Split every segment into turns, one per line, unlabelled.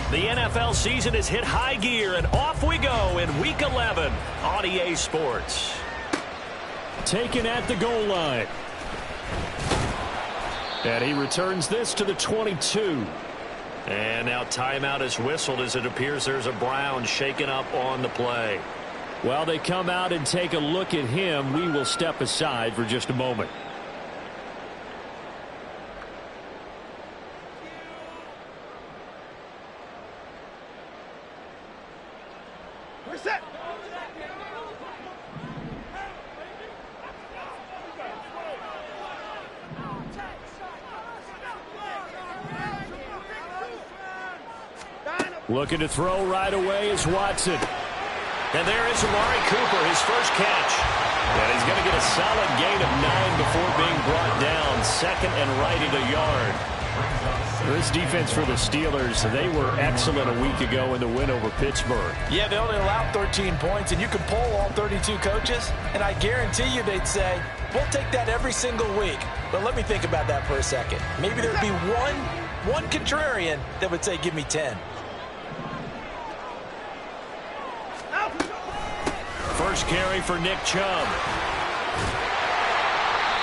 The NFL season has hit high gear, and off we go in Week 11 on EA Sports.
Taken at the goal line. And he returns this to the 22.
And now timeout is whistled as it appears there's a Brown shaken up on the play.
While they come out and take a look at him, we will step aside for just a moment. Looking to throw right away is Watson.
And there is Amari Cooper, his first catch. And he's going to get a solid gain of 9 before being brought down. Second and right at a yard.
This defense for the Steelers, they were excellent a week ago in the win over Pittsburgh.
Yeah, they only allowed 13 points, and you can poll all 32 coaches, and I guarantee you they'd say, we'll take that every single week. But let me think about that for a second. Maybe there'd be one contrarian that would say, give me 10.
First carry for Nick Chubb.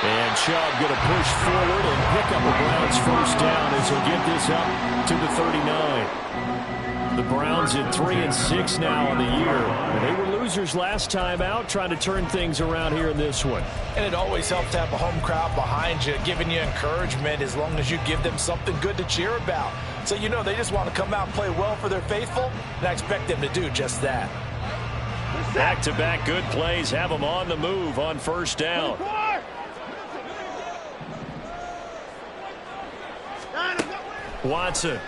And Chubb going to push forward and pick up the Browns' first down as he'll get this up to the 39. The Browns in 3-6 now on the year. And they were losers last time out, trying to turn things around here in this one.
And it always helps to have a home crowd behind you, giving you encouragement as long as you give them something good to cheer about. So you know they just want to come out and play well for their faithful, and I expect them to do just that.
Back-to-back good plays have them on the move on first down. Watson.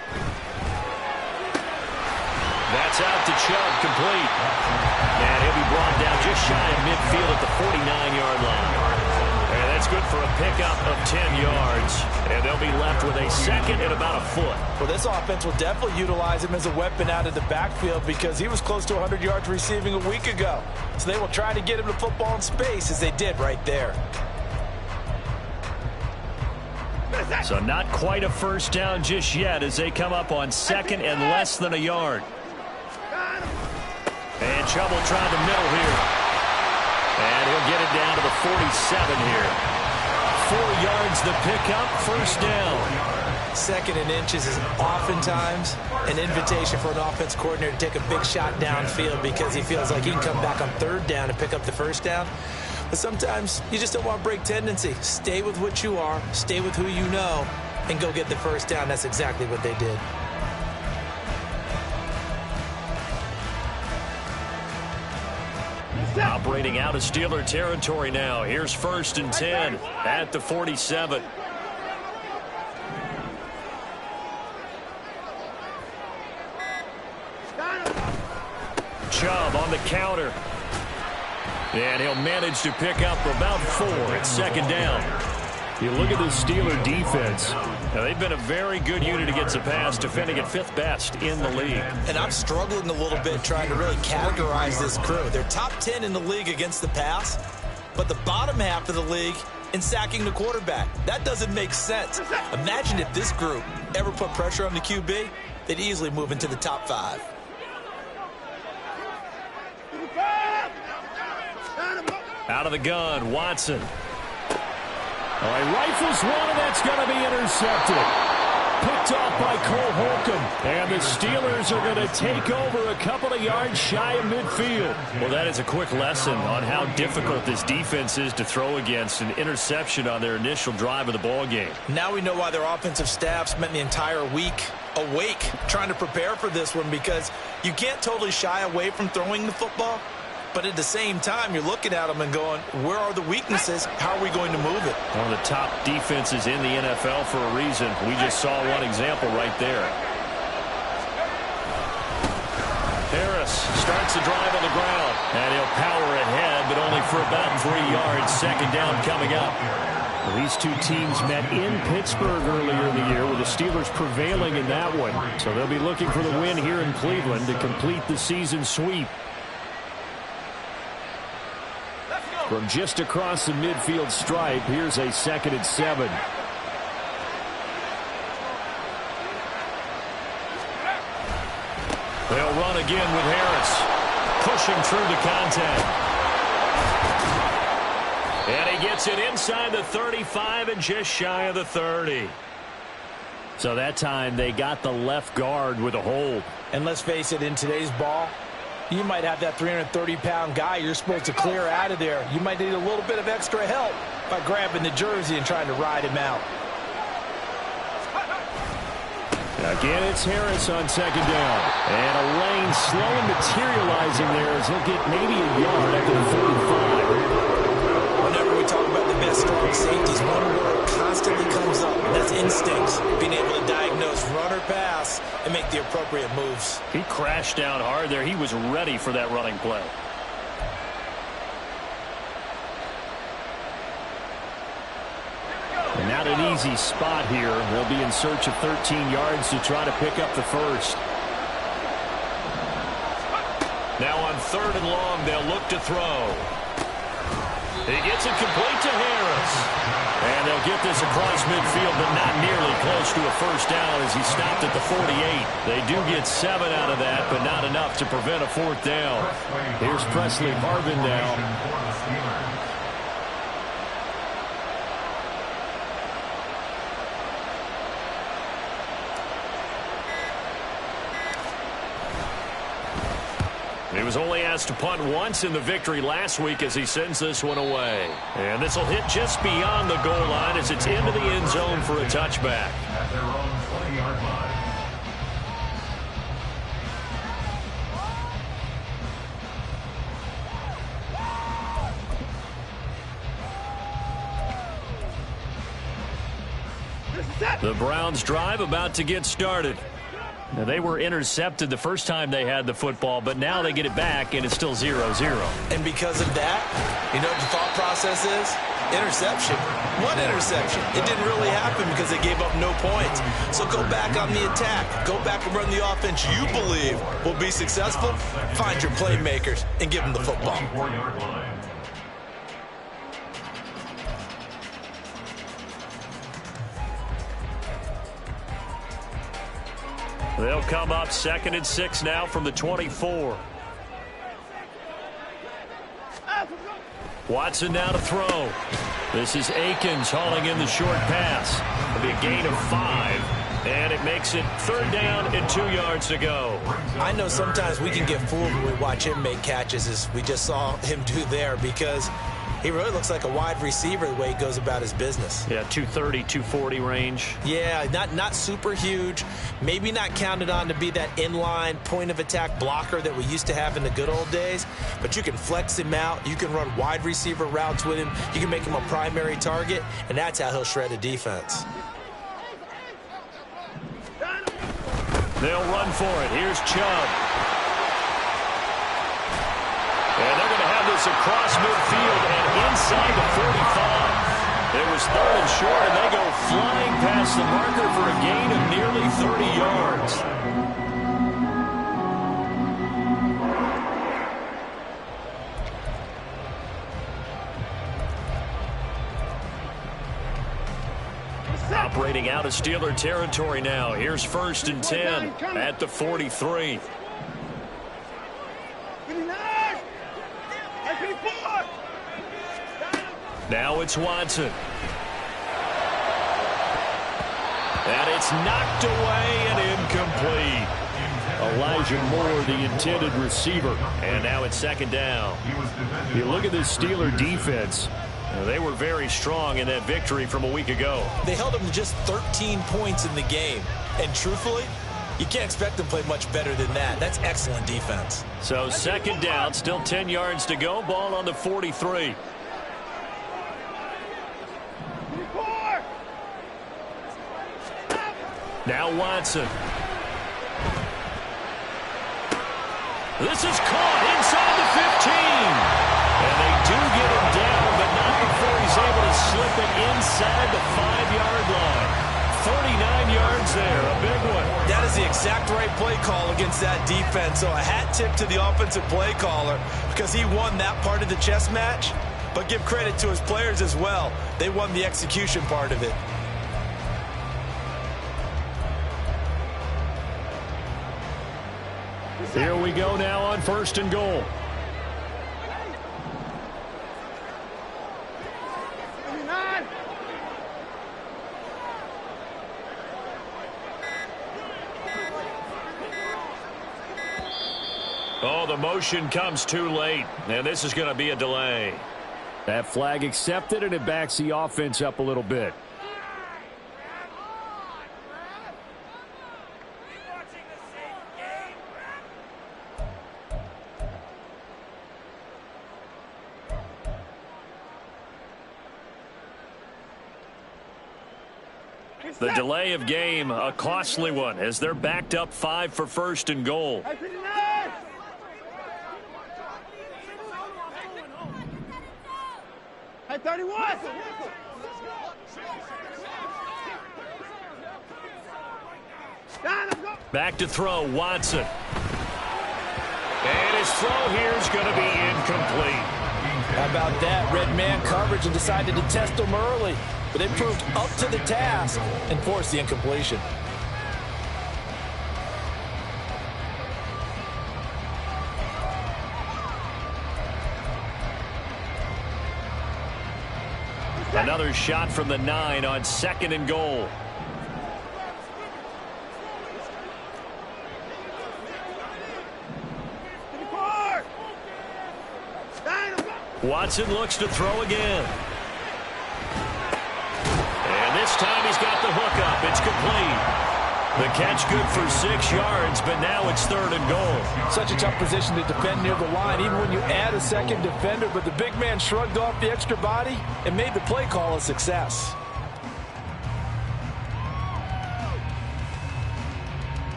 That's out to Chubb, complete. And he'll be brought down just shy of midfield at the 49-yard line. And that's good for a pickup of 10 yards. And they'll be left with a second and about a foot.
Well, this offense will definitely utilize him as a weapon out of the backfield because he was close to 100 yards receiving a week ago. So they will try to get him the football in space as they did right there.
So not quite a first down just yet as they come up on second and less than a yard. And Chubb will try the middle here. And he'll get it down to the 47 here. 4 yards the pickup, first down.
Second and inches is oftentimes an invitation for an offense coordinator to take a big shot downfield because he feels like he can come back on third down and pick up the first down. But sometimes you just don't want to break tendency. Stay with what you are, stay with who you know, and go get the first down. That's exactly what they did.
Operating out of Steeler territory now. Here's first and 10 at the 47. Chubb on the counter. And he'll manage to pick up about 4 at second down.
You look at the Steeler defense.
Now, they've been a very good unit against the pass, defending at 5th best in the league.
And I'm struggling a little bit trying to really categorize this crew. They're top 10 in the league against the pass, but the bottom half of the league in sacking the quarterback. That doesn't make sense. Imagine if this group ever put pressure on the QB, they'd easily move into the top 5.
Out of the gun, Watson.
All right, rifles one, and that's going to be intercepted. Picked off by Cole Holcomb. And the Steelers are going to take over a couple of yards shy of midfield.
Well, that is a quick lesson on how difficult this defense is to throw against. An interception on their initial drive of the ball game.
Now we know why their offensive staff spent the entire week awake trying to prepare for this one, because you can't totally shy away from throwing the football. But at the same time, you're looking at them and going, where are the weaknesses? How are we going to move it?
One of the top defenses in the NFL for a reason. We just saw one example right there. Harris starts the drive on the ground. And he'll power ahead, but only for about 3 yards. Second down coming up.
Well, these two teams met in Pittsburgh earlier in the year, with the Steelers prevailing in that one. So they'll be looking for the win here in Cleveland to complete the season sweep. From just across the midfield stripe, here's a 2nd and 7. They'll run again with Harris. Pushing through the contact. And he gets it inside the 35 and just shy of the 30. So that time they got the left guard with a hold.
And let's face it, in today's ball, you might have that 330-pound guy you're supposed to clear out of there. You might need a little bit of extra help by grabbing the jersey and trying to ride him out.
Again, it's Harris on second down. And a lane slowly materializing there as he'll get maybe a yard after the 35.
Whenever we talk about the best strong safeties, one word constantly comes up, and that's instincts. Being able to diagnose run or pass and make the appropriate moves.
He crashed down hard there. He was ready for that running play. And not an easy spot here. They'll be in search of 13 yards to try to pick up the first.
Now on 3rd and long, they'll look to throw. He gets it complete to Harris.
And they'll get this across midfield, but not nearly close to a first down as he stopped at the 48. They do get 7 out of that, but not enough to prevent a 4th down. Here's Presley Harvin now.
He was only asked to punt once in the victory last week as he sends this one away. And this will hit just beyond the goal line as it's into the end zone for a touchback.
At their own 20-yard line.
The Browns drive about to get started. Now, they were intercepted the first time they had the football, but now they get it back, and it's still 0-0.
And because of that, you know what the thought process is? Interception. One interception. It didn't really happen because they gave up no points. So go back on the attack. Go back and run the offense you believe will be successful. Find your playmakers and give them the football.
They'll come up 2nd and 6 now from the 24.
Watson now to throw. This is Akins hauling in the short pass. It'll be a gain of 5. And it makes it 3rd down and 2 yards to go.
I know sometimes we can get fooled when we watch him make catches, as we just saw him do there, because he really looks like a wide receiver the way he goes about his business.
Yeah, 230, 240 range.
Yeah, not super huge. Maybe not counted on to be that inline point-of-attack blocker that we used to have in the good old days. But you can flex him out. You can run wide receiver routes with him. You can make him a primary target, and that's how he'll shred a defense.
They'll run for it. Here's Chubb. And they're going to have this across midfield and inside the 45. It was 3rd and short, and they go flying past the marker for a gain of nearly 30 yards. Operating out of Steeler territory now. Here's 1st and 10 at the 43. Now it's Watson. And it's knocked away and incomplete. Elijah Moore, the intended receiver. And now it's 2nd down. You look at this Steeler defense. They were very strong in that victory from a week ago.
They held them to just 13 points in the game. And truthfully, you can't expect them to play much better than that. That's excellent defense.
So 2nd down, still 10 yards to go. Ball on the 43. Now Watson. This is caught inside the 15. And they do get him down, but not before he's able to slip it inside the 5-yard line. 39 yards there, a big one.
That is the exact right play call against that defense. So a hat tip to the offensive play caller because he won that part of the chess match. But give credit to his players as well. They won the execution part of it.
Here we go now on 1st and goal.
Oh, the motion comes too late, and this is going to be a delay.
That flag accepted, and it backs the offense up a little bit.
The delay of game, a costly one, as they're backed up 5 for 1st and goal.
Hey, 31!
Back to throw, Watson. And his throw here is going to be incomplete.
How about that? Red man coverage and decided to test them early. But they proved up to the task and forced the incompletion.
Another shot from the 9 on 2nd and goal. Watson looks to throw again. And this time he's got the hook up. It's complete. The catch good for 6 yards, but now it's 3rd and goal.
Such a tough position to defend near the line, even when you add a second defender, but the big man shrugged off the extra body and made the play call a success.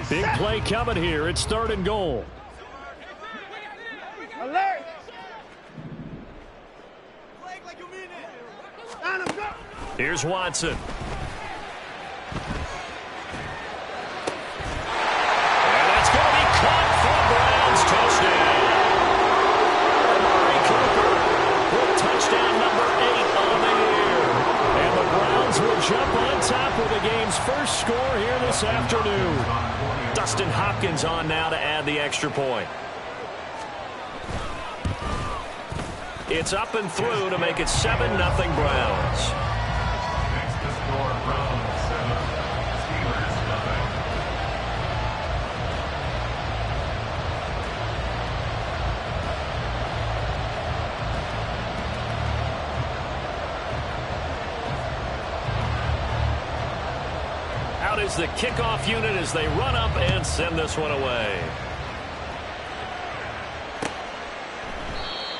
Big play coming here. It's 3rd and goal.
Alert!
Here's Watson. And that's going to be caught for a Browns touchdown. Amari Cooper with touchdown number 8 on the year.
And the Browns will jump on top with the game's first score here this afternoon.
Dustin Hopkins on now to add the extra point. It's up and through to make it 7-0 Browns.
Next to score, Browns 7, Steelers 0.
Out is the kickoff unit as they run up and send this one away.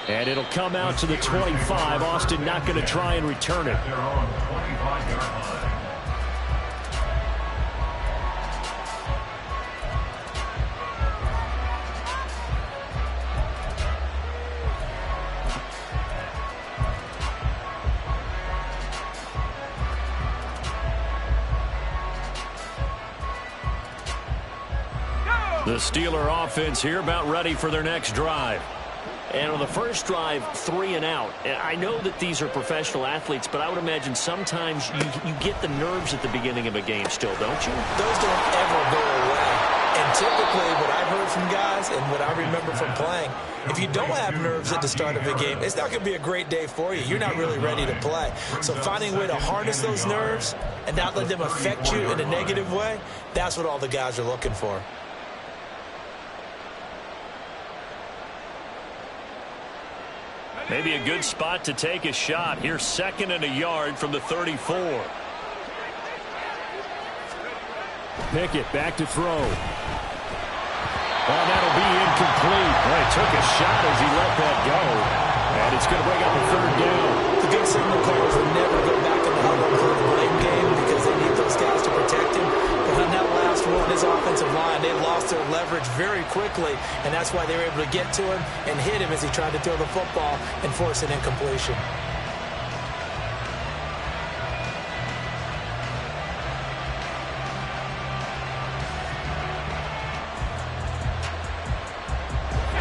And it'll come out to the 25. Austin not going to try and return it.
Their own 25-yard line.
The Steeler offense here about ready for their next drive.
And on the first drive, 3 and out. I know that these are professional athletes, but I would imagine sometimes you get the nerves at the beginning of a game still, don't you?
Those don't ever go away. And typically what I've heard from guys and what I remember from playing, if you don't have nerves at the start of a game, it's not going to be a great day for you. You're not really ready to play. So finding a way to harness those nerves and not let them affect you in a negative way, that's what all the guys are looking for.
Maybe a good spot to take a shot. Here's 2nd and a yard from the 34.
Pickett back to throw. Oh, that'll be incomplete. Well, he took a shot as he let that go. And it's going to bring up a 3rd down.
The good signal callers will never go back in the huddle and play the blame game because they need those guys to protect him. But on that last one, his offensive line, they lost their leverage very quickly, and that's why they were able to get to him and hit him as he tried to throw the football and force an incompletion.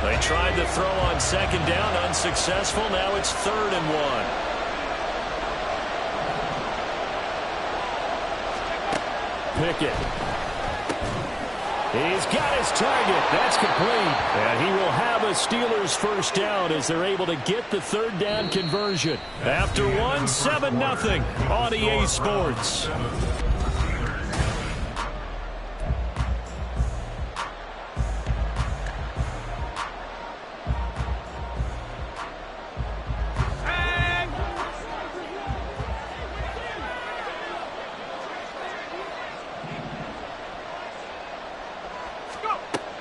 They tried to throw on 2nd down, unsuccessful. Now it's 3rd and 1.
Pickett. He's got his target. That's complete. And he will have a Steelers first down as they're able to get the third down conversion. After 7-0 on EA Sports.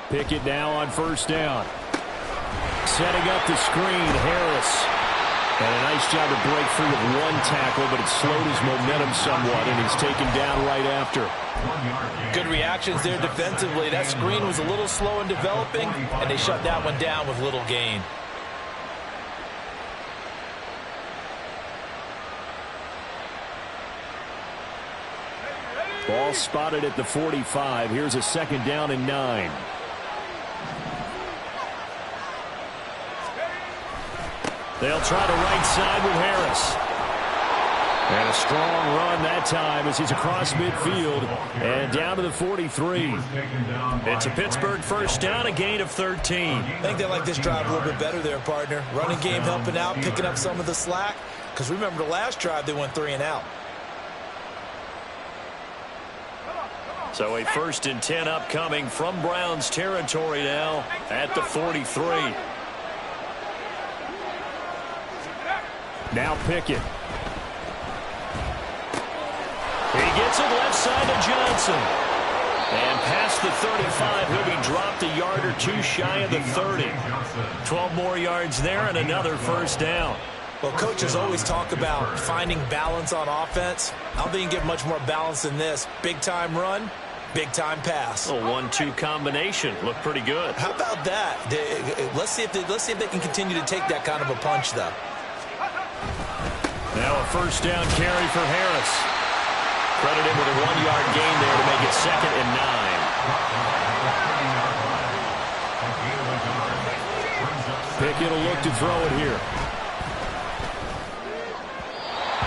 Pickett now on first down. Setting up the screen, Harris. And a nice job to break free with one tackle, but it slowed his momentum somewhat, and he's taken down right after.
Good reactions there defensively. That screen was a little slow in developing, and they shut that one down with little gain.
Ball spotted at the 45. Here's a second down and 9. They'll try to right side with Harris. And a strong run that time as he's across midfield and down to the 43.
It's a Pittsburgh first down, a gain of 13.
I think they like this drive a little bit better there, partner. Running game helping out, picking up some of the slack. Because remember the last drive, they went 3 and out.
So a 1st and 10 upcoming from Browns territory now at the 43.
Now Pickett.
He gets it left side to Johnson. And past the 35, he'll be dropped a yard or two shy of the 30. 12 more yards there and another first down.
Well, coaches always talk about finding balance on offense. I don't think you can get much more balance than this. Big-time run, big-time pass.
A 1-2 combination. Looked pretty good.
How about that? Let's see if they can continue to take that kind of a punch, though.
Now a first down carry for Harris.
Credit him with a 1-yard gain there to make it 2nd and 9.
Pickett will look to throw it here.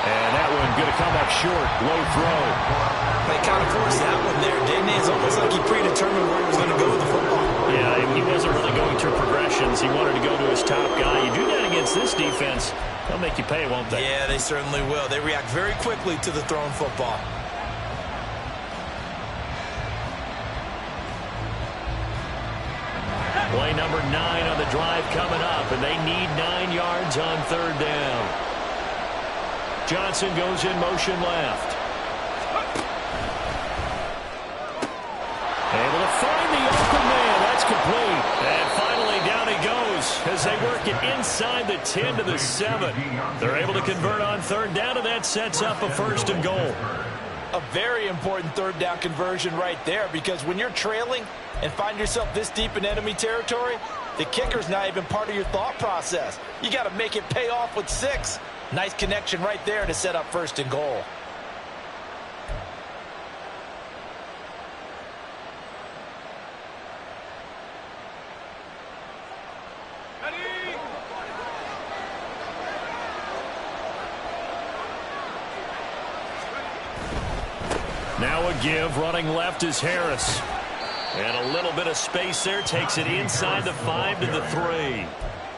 And that one going to come up short. Low throw.
They kind of forced that one there, didn't he? It's almost like he predetermined where he was going to go with the football.
Yeah, he wasn't really going through progressions. He wanted to go to his top guy. You do that against this defense, they'll make you pay, won't they?
Yeah, they certainly will. They react very quickly to the thrown football.
Play number 9 on the drive coming up, and they need 9 yards on third down. Johnson goes in motion left.
Able to find the open man. That's complete.
And finally down he goes as they work it inside the 10 to the 7. They're able to convert on third down, and that sets up a 1st and goal.
A very important third down conversion right there, because when you're trailing and find yourself this deep in enemy territory, the kicker's not even part of your thought process. You got to make it pay off with 6. Nice connection right there to set up 1st and goal.
Now a give. Running left is Harris.
And a little bit of space there. Takes it inside the 5 to the 3.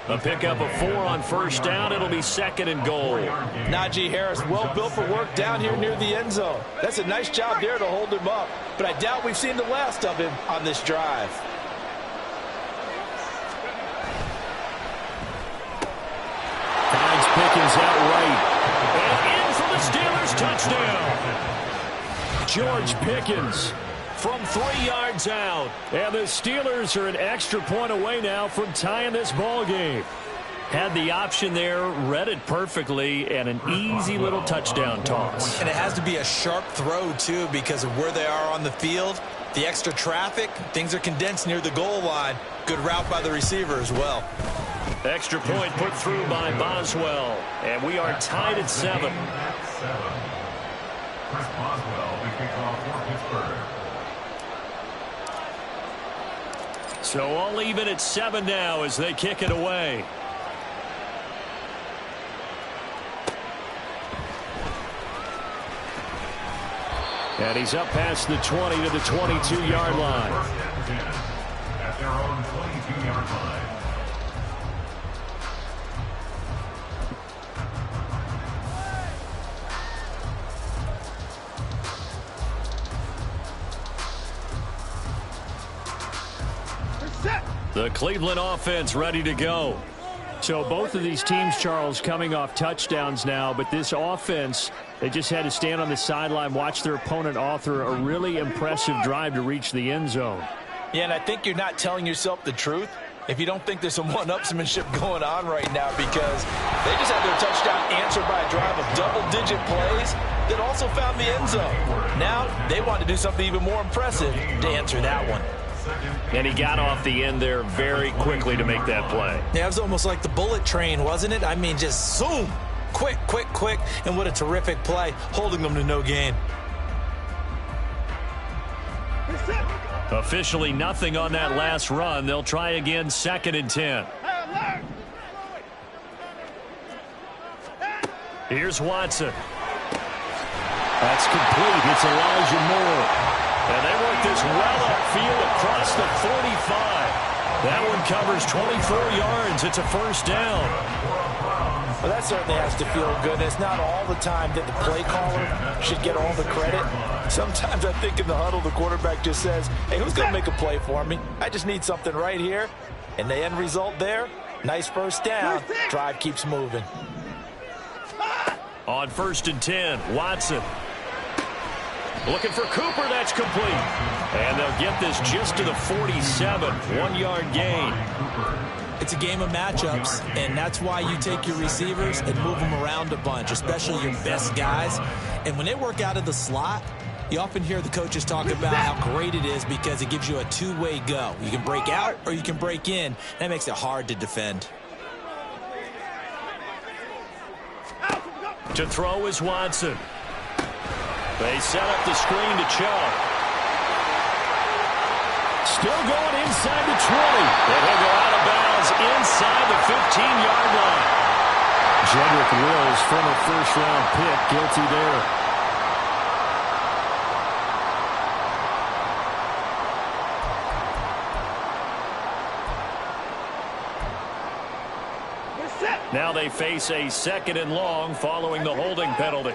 A pickup of 4 on first down. It'll be 2nd and goal.
Najee Harris, well built for work down here near the end zone. That's a nice job there to hold him up. But I doubt we've seen the last of him on this drive.
Finds Pickens outright.
And in for the Steelers touchdown.
George Pickens
from 3 yards out.
And the Steelers are an extra point away now from tying this ball game.
Had the option there, read it perfectly, and an easy little touchdown toss.
And it has to be a sharp throw, too, because of where they are on the field. The extra traffic, things are condensed near the goal line. Good route by the receiver as well.
Extra point put through by Boswell. And we are tied at 7.
Chris Boswell, the kickoff for Pittsburgh.
So all even at 7 now as they kick it away.
And he's up past the 20 to the 22-yard line.
At their own 22-yard line.
The Cleveland offense ready to go. So both of these teams, Charles, coming off touchdowns now, but this offense, they just had to stand on the sideline, watch their opponent author a really impressive drive to reach the end zone.
Yeah, and I think you're not telling yourself the truth if you don't think there's some one-upsmanship going on right now, because they just had their touchdown answered by a drive of double-digit plays that also found the end zone. Now they want to do something even more impressive to answer that one.
And he got off the end there very quickly to make that play.
Yeah, it was almost like the bullet train, wasn't it? I mean, just zoom. Quick, quick, quick. And what a terrific play, holding them to no gain.
Officially nothing on that last run. They'll try again, 2nd and 10. Here's Watson. That's complete. It's Elijah Moore. And they work this well upfield across the 45. That one covers 24 yards. It's a first down.
Well, that certainly has to feel good. It's not all the time that the play caller should get all the credit. Sometimes I think in the huddle, the quarterback just says, hey, who's going to make a play for me? I just need something right here. And the end result there, nice first down. Drive keeps moving.
On 1st and 10, Watson. Looking for Cooper, that's complete. And they'll get this just to the 47, 1-yard gain.
It's a game of matchups, and that's why you take your receivers and move them around a bunch, especially your best guys. And when they work out of the slot, you often hear the coaches talk about how great it is because it gives you a two-way go. You can break out or you can break in. That makes it hard to defend.
To throw is Watson. They set up the screen to Chubb. Still going inside the 20. And he'll go out of bounds inside the 15-yard line. Jedrick Wills, former first-round pick, guilty there. Now they face a 2nd and long following the holding penalty.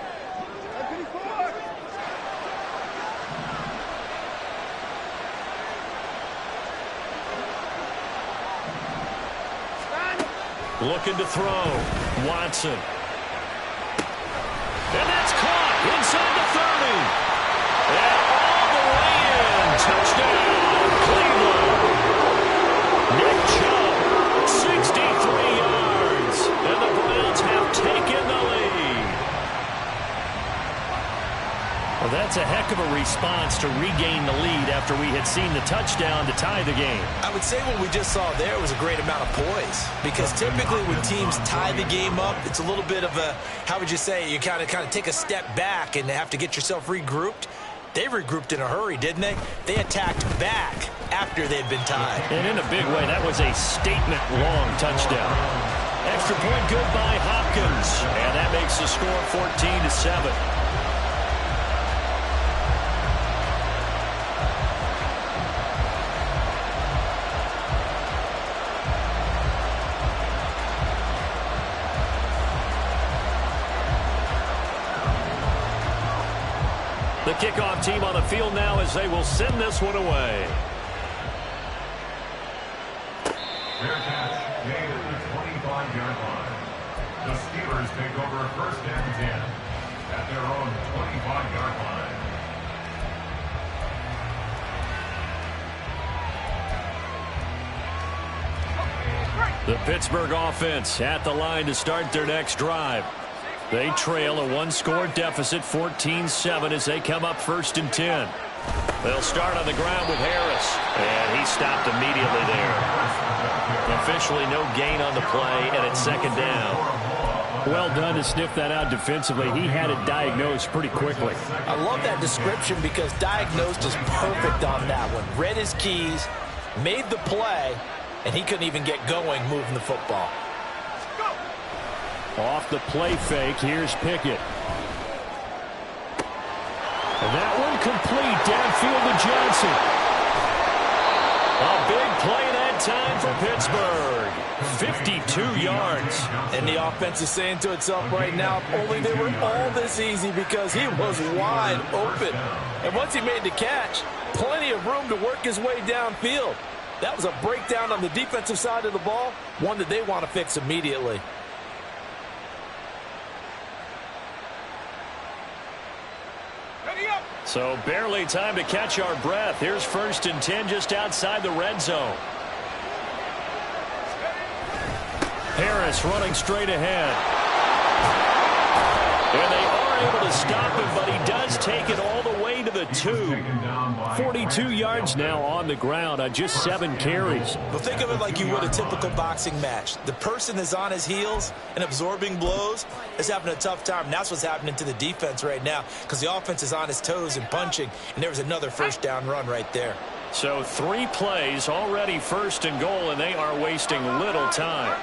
Looking to throw. Watson. And that's caught inside the 30. And all the way in. Touchdown, Cleveland. Nick Chubb, 63 yards. And the Browns have taken the lead. Well, that's a heck of a response to regain the lead after we had seen the touchdown to tie the game.
I would say what we just saw there was a great amount of poise, because typically when teams tie the game up, it's a little bit of a, how would you say, you kind of take a step back and have to get yourself regrouped. They regrouped in a hurry, didn't they? They attacked back after they'd been tied.
And in a big way, that was a statement-long touchdown. Extra point good by Hopkins, and that makes the score 14-7. The kickoff team on the field now as they will send this one away.
Bearcats made at the 25-yard line. The Steelers take over 1st and 10 at their own 25-yard line.
The Pittsburgh offense at the line to start their next drive. They trail a one-score deficit, 14-7, as they come up 1st and 10. They'll start on the ground with Harris, and he stopped immediately there. Officially no gain on the play, and it's 2nd down. Well done to sniff that out defensively. He had it diagnosed pretty quickly.
I love that description because diagnosed is perfect on that one. Read his keys, made the play, and he couldn't even get going moving the football.
Off the play fake, here's Pickett. And that one complete downfield to Johnson.
A big play that time for Pittsburgh. 52 yards.
And the offense is saying to itself right now, only they were all this easy because he was wide open. And once he made the catch, plenty of room to work his way downfield. That was a breakdown on the defensive side of the ball, one that they want to fix immediately.
So barely time to catch our breath. Here's 1st and 10 just outside the red zone. Harris running straight ahead. And they are able to stop him, but he does take it all the way to the 2.
42 yards now on the ground on just 7 carries.
Well, think of it like you would a typical boxing match. The person is on his heels and absorbing blows is having a tough time. And that's what's happening to the defense right now because the offense is on his toes and punching. And there was another 1st down run right there.
So 3 plays already 1st and goal, and they are wasting little time.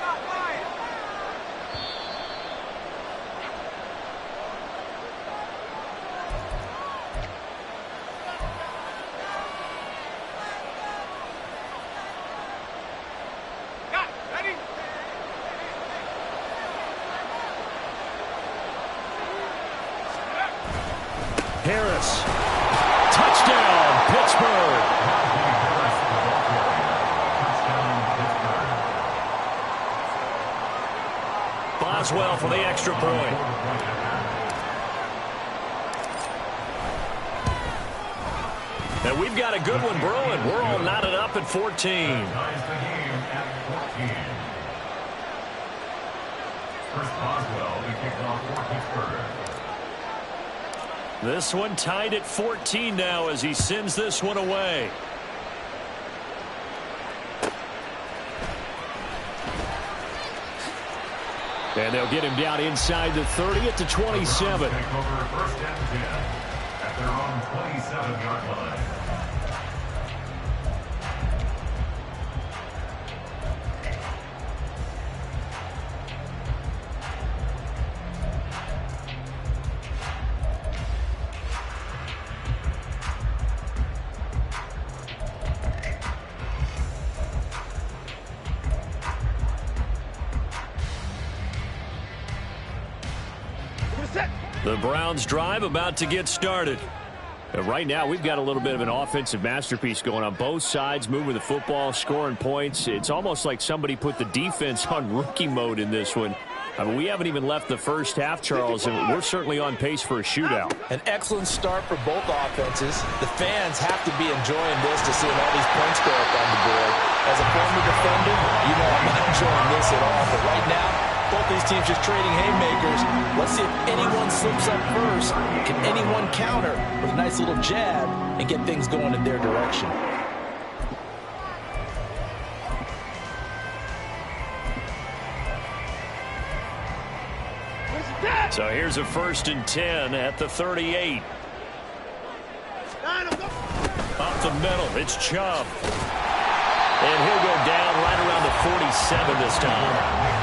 Harris. Touchdown, Pittsburgh.
Boswell for the extra point. And we've got a good one brewing. We're all knotted up at 14.
First Boswell to kick off for Pittsburgh.
This one tied at 14 now as he sends this one away.
And they'll get him down inside the 30 at the 27.
Take over 1st and 10 at their own 27-yard line.
The Browns drive about to get started.
Right now, we've got a little bit of an offensive masterpiece going on. Both sides moving the football, scoring points. It's almost like somebody put the defense on rookie mode in this one. I mean, we haven't even left the first half, Charles, and we're certainly on pace for a shootout.
An excellent start for both offenses. The fans have to be enjoying this to see all these points go up on the board. As a former defender, you know I'm not enjoying this at all. But right now, both these teams just trading haymakers. Let's see if anyone slips up first. Can anyone counter with a nice little jab and get things going in their direction?
So here's a 1st and 10 at the 38. Up the middle, it's Chubb. And he'll go down right around the 47 this time.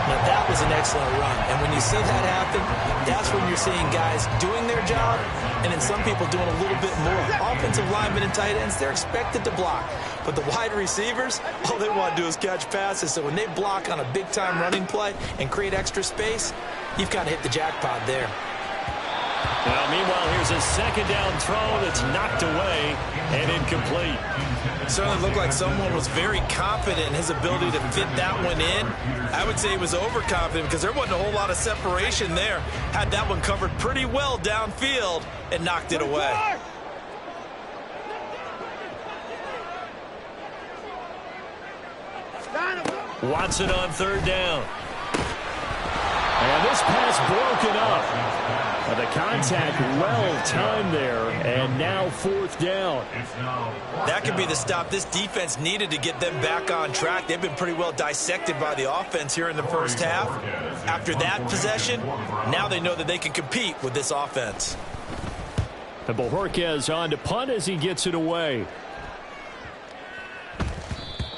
Now, that was an excellent run. And when you see that happen, that's when you're seeing guys doing their job and then some people doing a little bit more. Offensive linemen and tight ends, they're expected to block. But the wide receivers, all they want to do is catch passes. So when they block on a big-time running play and create extra space, you've got to hit the jackpot there.
Now, meanwhile, here's a 2nd down throw that's knocked away and incomplete.
It certainly looked like someone was very confident in his ability to fit that one in. I would say he was overconfident because there wasn't a whole lot of separation there. Had that one covered pretty well downfield and knocked it away.
Watson on 3rd down.
And this pass broken up. The contact well-timed there, and now 4th down.
That could be the stop this defense needed to get them back on track. They've been pretty well dissected by the offense here in the first half. After that possession, now they know that they can compete with this offense.
And Bojorquez on to punt as he gets it away.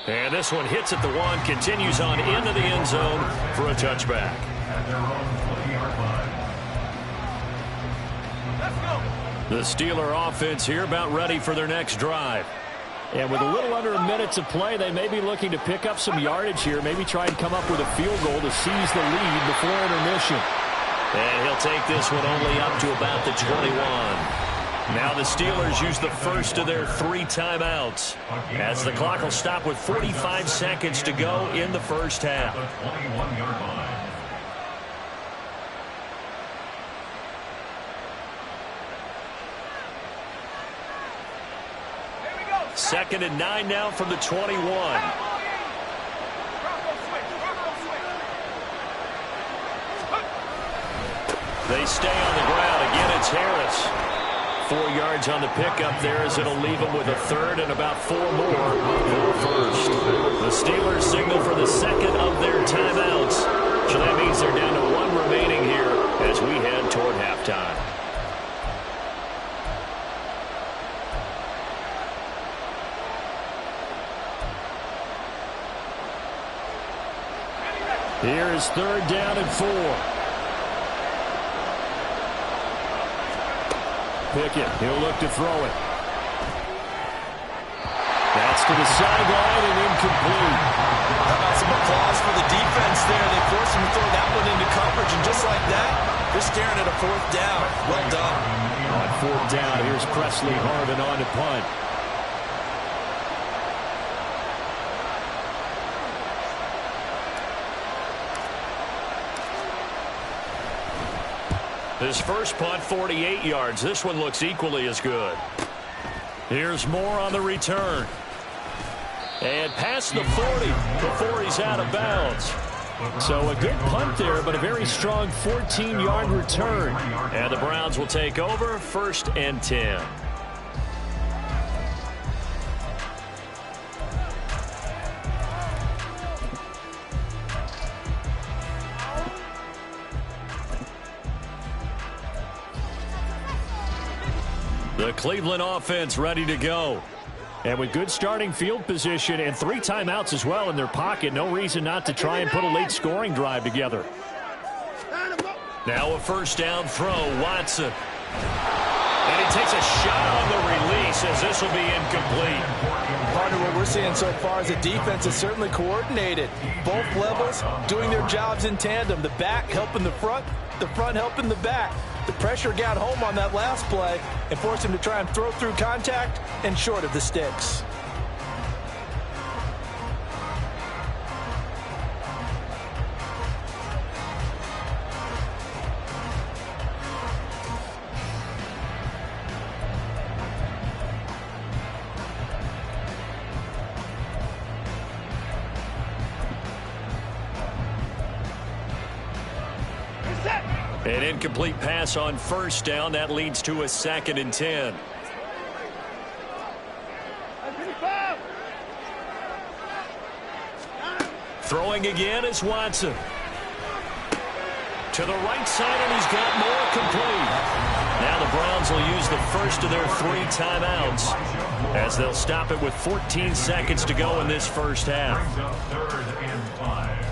And this one hits at the 1, continues on into the end zone for a touchback.
At their own 20-yard line.
The Steeler offense here about ready for their next drive. And with a little under a minute to play, they may be looking to pick up some yardage here, maybe try and come up with a field goal to seize the lead before intermission.
And he'll take this one only up to about the 21. Now the Steelers use the first of their 3 timeouts, as the clock will stop with 45 seconds to go in the first half.
21-yard line.
Second and 9 now from the 21. They stay on the ground. Again, it's Harris. 4 yards on the pickup there, as it'll leave them with a third and about 4 more for first. The Steelers signal for the second of their timeouts. So that means they're down to 1 remaining here as we head toward halftime.
Here is 3rd down and 4. Pickett, he'll look to throw it. That's to the sideline and incomplete.
How about some applause for the defense there? They forced him to throw that one into coverage, and just like that, they're staring at a 4th down. Well done.
On 4th down, here's Presley Harvin on to punt.
His first punt, 48 yards. This one looks equally as good.
Here's Moore on the return.
And past the 40 before he's out of bounds.
So a good punt there, but a very strong 14-yard return.
And the Browns will take over, 1st and 10.
The Cleveland offense ready to go. And with good starting field position and 3 timeouts as well in their pocket, no reason not to try and put a late scoring drive together.
Now a 1st down throw, Watson. And he takes a shot on the release, as this will be incomplete.
Partner, what we're seeing so far is the defense is certainly coordinated. Both levels doing their jobs in tandem. The back helping the front helping the back. The pressure got home on that last play and forced him to try and throw through contact and short of the sticks.
An incomplete pass on 1st down. That leads to a 2nd and 10. Throwing again is Watson. To the right side, and he's got more complete. Now the Browns will use the first of their 3 timeouts, as they'll stop it with 14 seconds to go in this first half.
3rd and 5.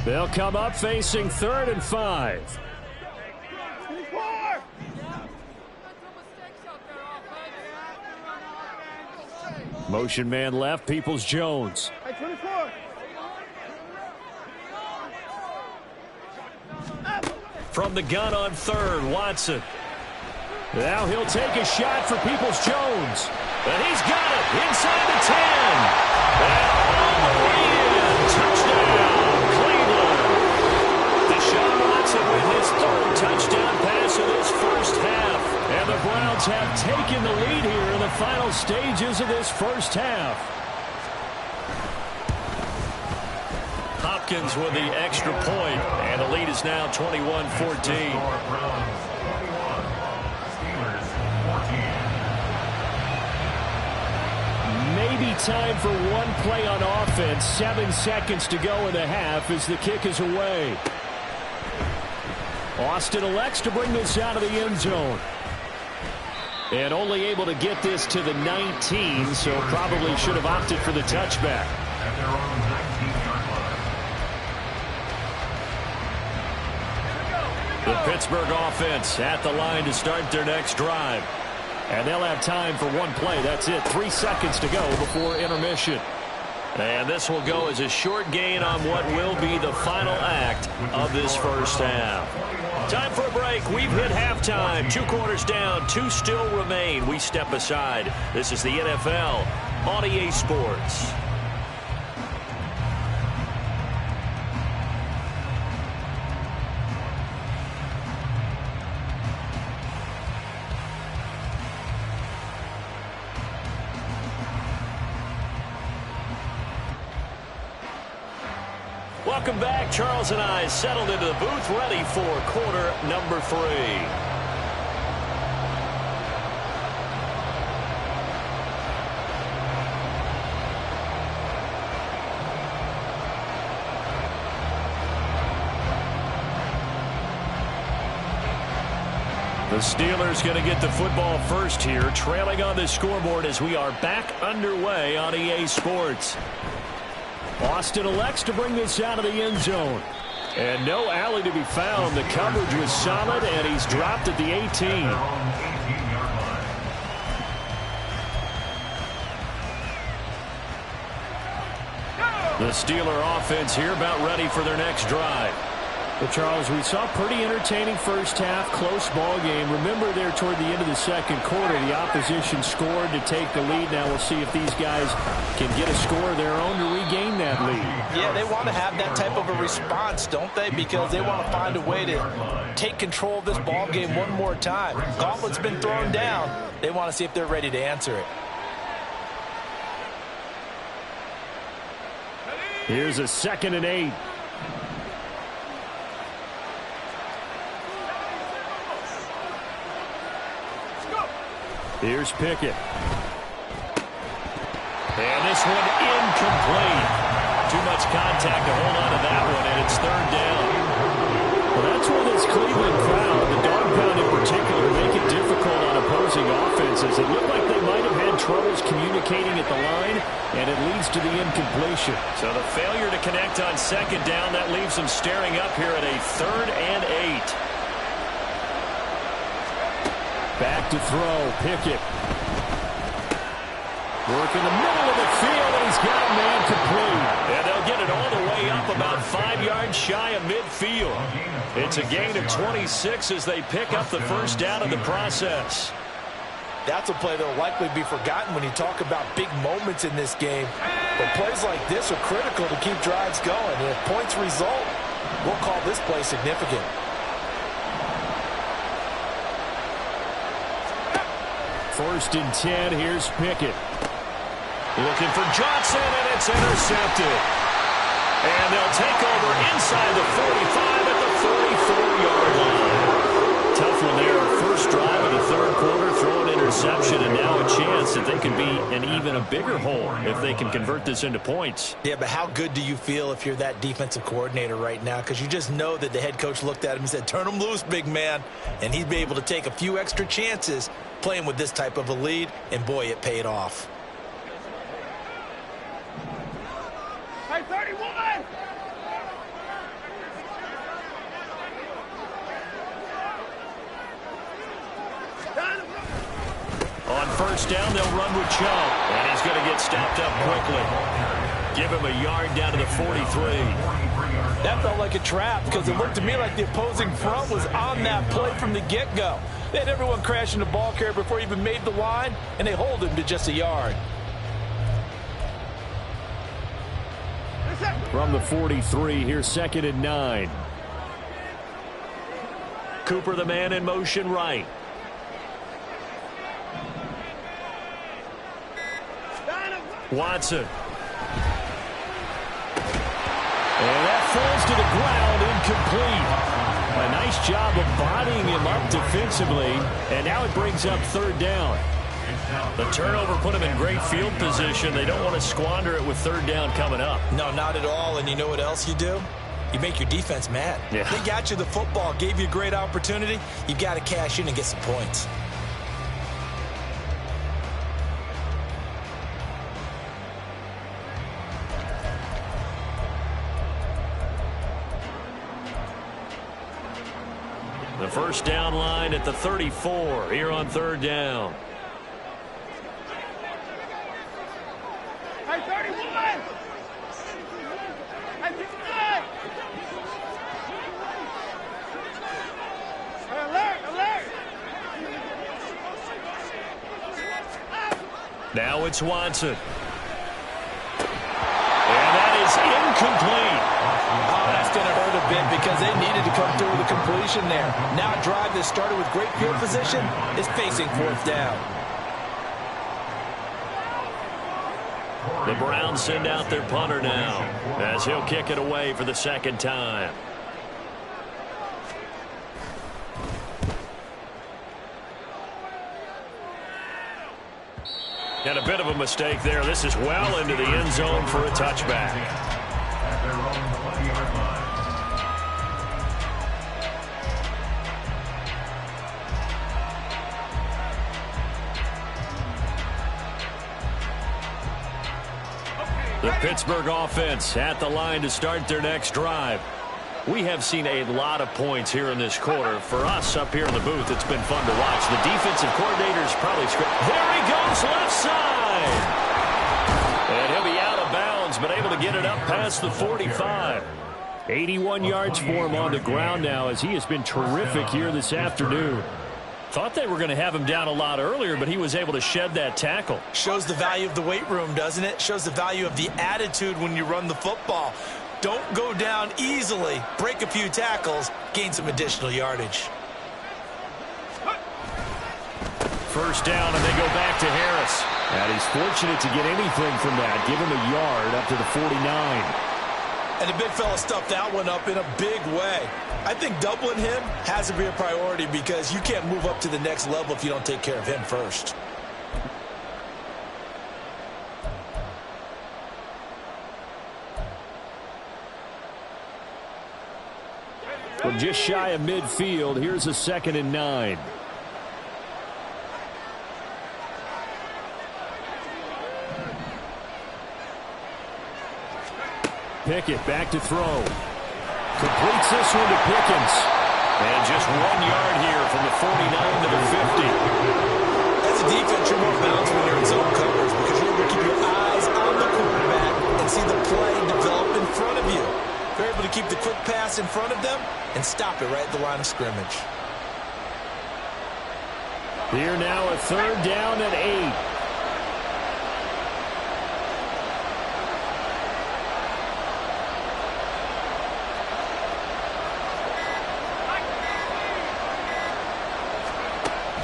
They'll come up facing 3rd and 5. Motion man left, Peoples-Jones.
From the gun on 3rd, Watson.
Now he'll take a shot for Peoples-Jones.
And he's got it inside the 10. And all the way in. Touchdown, Cleveland. Deshaun Watson with his 3rd touchdown pass of this first half.
And the Browns have taken the lead here in the final stages of this first half.
Hopkins with the extra point, and the lead is now 21-14.
be time for one play on offense. 7 seconds to go in the half as the kick is away. Austin elects to bring this out of the end zone. And only able to get this to the 19, so probably should have opted for the touchback.
At their own 19-yard line.
The Pittsburgh offense at the line to start their next drive.
And they'll have time for one play. That's it. 3 seconds to go before intermission.
And this will go as a short gain on what will be the final act of this first half. Time for a break. We've hit halftime. 2 quarters down. 2 still remain. We step aside. This is the NFL on EA Sports. Welcome back. Charles and I settled into the booth, ready for quarter number 3. The Steelers going to get the football first here, trailing on the scoreboard as we are back underway on EA Sports.
Austin elects to bring this out of the end zone. And no alley to be found. The coverage was solid, and he's dropped at the 18.
The Steeler offense here about ready for their next drive.
Well, Charles, we saw pretty entertaining first half, close ball game. Remember there toward the end of the second quarter, the opposition scored to take the lead. Now we'll see if these guys can get a score of their own to regain that lead.
Yeah, they want to have that type of a response, don't they? Because they want to find a way to take control of this ball game one more time. Gauntlet's been thrown down. They want to see if they're ready to answer it.
Here's a 2nd and 8. Here's Pickett.
And this one incomplete. Too much contact to hold on to that one, and it's 3rd down.
Well, that's where this Cleveland crowd, the dog pound in particular, make it difficult on opposing offenses. It looked like they might have had troubles communicating at the line, and it leads to the incompletion.
So the failure to connect on 2nd down, that leaves them staring up here at a 3rd and 8.
Back to throw, Pickett. Work in the middle of the field, and he's got a man complete.
And they'll get it all the way up about 5 yards shy of midfield. It's a gain of 26 as they pick up the first down of the process.
That's a play that will likely be forgotten when you talk about big moments in this game. But plays like this are critical to keep drives going. And if points result, we'll call this play significant.
1st and 10, here's Pickett.
Looking for Johnson, and it's intercepted. And they'll take over inside the 45 at the 44-yard line. Tough one there. First drive of the 3rd quarter, throw an interception, and now a chance that they can be in even a bigger hole if they can convert this into points.
Yeah, but how good do you feel if you're that defensive coordinator right now? Because you just know that the head coach looked at him and said, turn him loose, big man. And he'd be able to take a few extra chances playing with this type of a lead, and boy, it paid off.
Hey, 31!
On 1st down, they'll run with Chubb, and he's going to get stopped up quickly. Give him a yard down to the 43.
That felt like a trap because it looked to me like the opposing front was on that play from the get-go. They had everyone crashing the ball carrier before he even made the line, and they hold him to just a yard.
From the 43, here's 2nd and 9.
Cooper, the man in motion right. Watson.
And that falls to the ground, incomplete. A nice job of bodying him up defensively, and now it brings up 3rd down. The turnover put them in great field position. They don't want to squander it with third down coming up.
No, not at all. And you know what else you do? You make your defense mad.
Yeah.
They got you the football, gave you a great opportunity. You got to cash in and get some points.
The first down line at the 34 here on third down.
Hey, 31! Hey, 59! Hey, alert, alert!
Now it's Watson. And that is incomplete.
Oh, that's going to hurt a bit because they needed to come through with a completion there. Now a drive that started with great field position is facing fourth down.
The Browns send out their punter now as he'll kick it away for the second time. And a bit of a mistake there. This is well into the end zone for a touchback.
At their own 20-yard line.
The Pittsburgh offense at the line to start their next drive. We have seen a lot of points here in this quarter. For us up here in the booth, it's been fun to watch. The defensive coordinator's probably scripted. There he goes, left side. And he'll be out of bounds, but able to get it up past the 45. 81 yards for him on the ground now as he has been terrific here this afternoon. Thought they were going to have him down a lot earlier, but he was able to shed that tackle.
Shows the value of the weight room, doesn't it? Shows the value of the attitude when you run the football. Don't go down easily. Break a few tackles. Gain some additional yardage.
First down, and they go back to Harris. And he's fortunate to get anything from that. Give him a yard up to the 49.
And the big fella stuffed that one up in a big way. I think doubling him has to be a priority because you can't move up to the next level if you don't take care of him first.
From just shy of midfield, here's a 2nd and 9. Pickett back to throw. Completes this one to Pickens. And just 1 yard here from the 49 to the 50.
As a defense, you're more balanced when you're in zone coverage because you're able to keep your eyes on the quarterback and see the play develop in front of you. You're able to keep the quick pass in front of them and stop it right at the line of scrimmage.
Here now a third down at 8.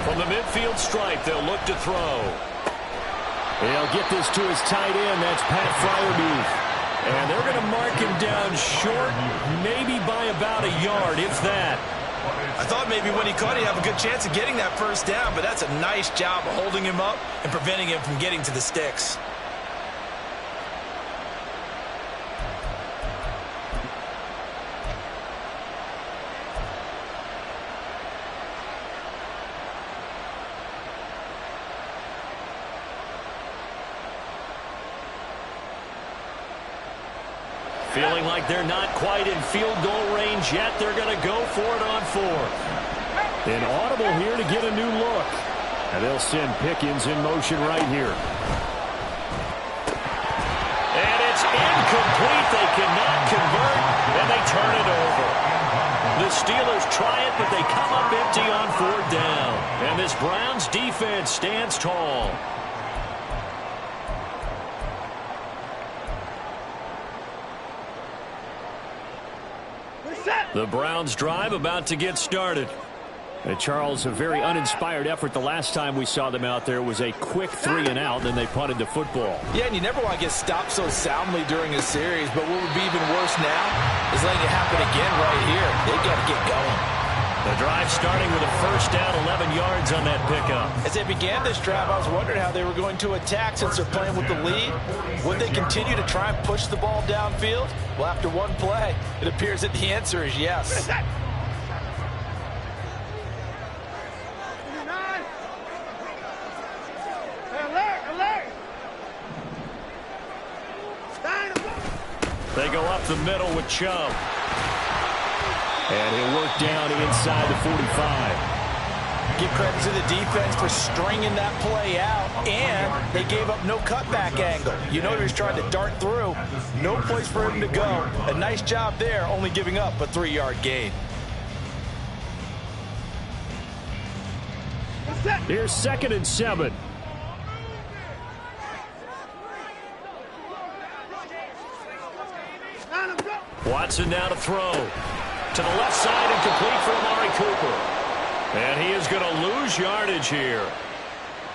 From the midfield stripe, they'll look to throw. They'll get this to his tight end. That's Pat Freiermuth. And they're going to mark him down short, maybe by about a yard, if that.
I thought maybe when he caught, he'd have a good chance of getting that first down, but that's a nice job of holding him up and preventing him from getting to the sticks.
Feeling like they're not quite in field goal range yet. They're going to go for it on 4th. An audible here to get a new look. And they'll send Pickens in motion right here. And it's incomplete. They cannot convert, and they turn it over. The Steelers try it, but they come up empty on 4th down. And this Browns defense stands tall. The Browns drive about to get started. And Charles, a very uninspired effort the last time we saw them out there was a quick 3 and out, and then they punted the football.
Yeah, and you never want to get stopped so soundly during a series, but what would be even worse now is letting it happen again right here. They've got to get going.
The drive starting with a first down, 11 yards on that pickup.
As they began this drive, I was wondering how they were going to attack since they're playing with the lead. Would they continue to try and push the ball downfield? Well, after one play, it appears that the answer is yes.
They go up the middle with Chubb. And he'll work down inside the 45.
Give credit to the defense for stringing that play out, and they gave up no cutback angle. You know he was trying to dart through. No place for him to go. A nice job there, only giving up a 3-yard gain.
Here's 2nd and 7.
Watson now to throw. To the left side and complete for Amari Cooper. And he is going to lose yardage here.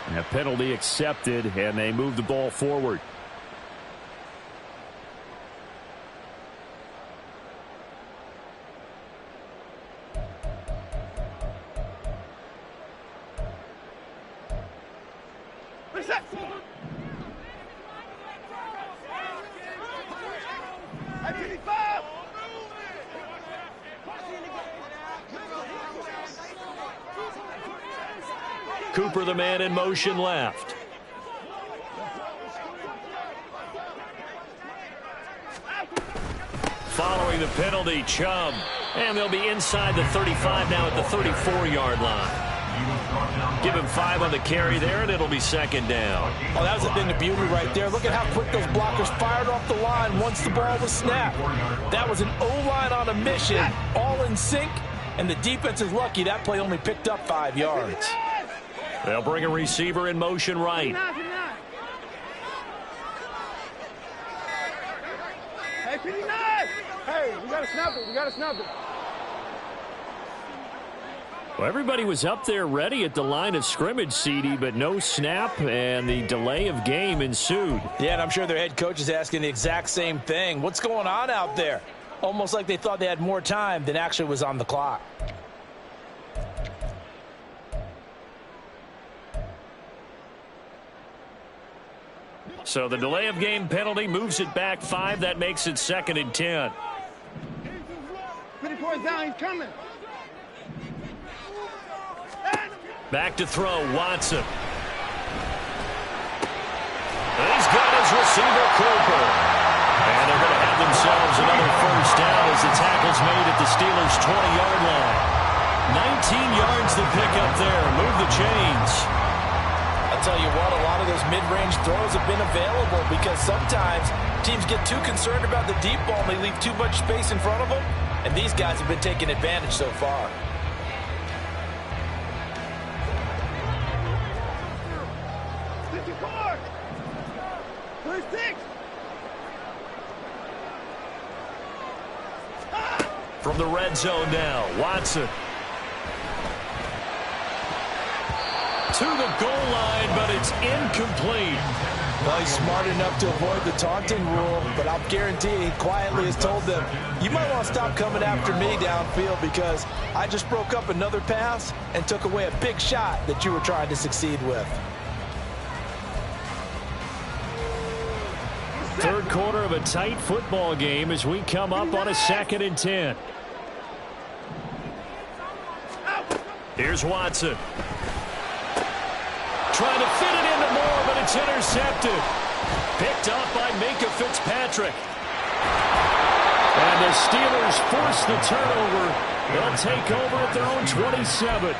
And a penalty accepted, and they move the ball forward.
Cooper, the man in motion left. Following the penalty, Chubb. And they'll be inside the 35 now at the 34-yard line. Give him 5 on the carry there, and it'll be 2nd down.
Oh, that was a thing of beauty right there. Look at how quick those blockers fired off the line once the ball was snapped. That was an O-line on a mission, all in sync, and the defense is lucky that play only picked up 5 yards.
They'll bring a receiver in motion right.
Hey, 59! Hey, we gotta snap it. We gotta snap it.
Well, everybody was up there ready at the line of scrimmage, CD, but no snap, and the delay of game ensued.
Yeah, and I'm sure their head coach is asking the exact same thing. What's going on out there? Almost like they thought they had more time than actually was on the clock.
So the delay of game penalty moves it back 5. That makes it 2nd and 10.
24 down, he's coming.
Back to throw, Watson. And he's got his receiver, Cooper. And they're going to have themselves another first down as the tackle's made at the Steelers' 20-yard line. 19 yards to pick up there. Move the chains.
I'll tell you what, a lot of those mid-range throws have been available because sometimes teams get too concerned about the deep ball and they leave too much space in front of them, and these guys have been taking advantage so far.
From the red zone now, Watson. To the goal line, but it's incomplete.
Well, he's smart enough to avoid the taunting rule, but I'll guarantee he quietly has told them, you might want to stop coming after me downfield because I just broke up another pass and took away a big shot that you were trying to succeed with.
Third quarter of a tight football game as we come up on a 2nd and 10.
Here's Watson. Trying to fit it into Moore, but it's intercepted. Picked up by Minkah Fitzpatrick.
And the Steelers force the turnover. They'll take over at their own 27.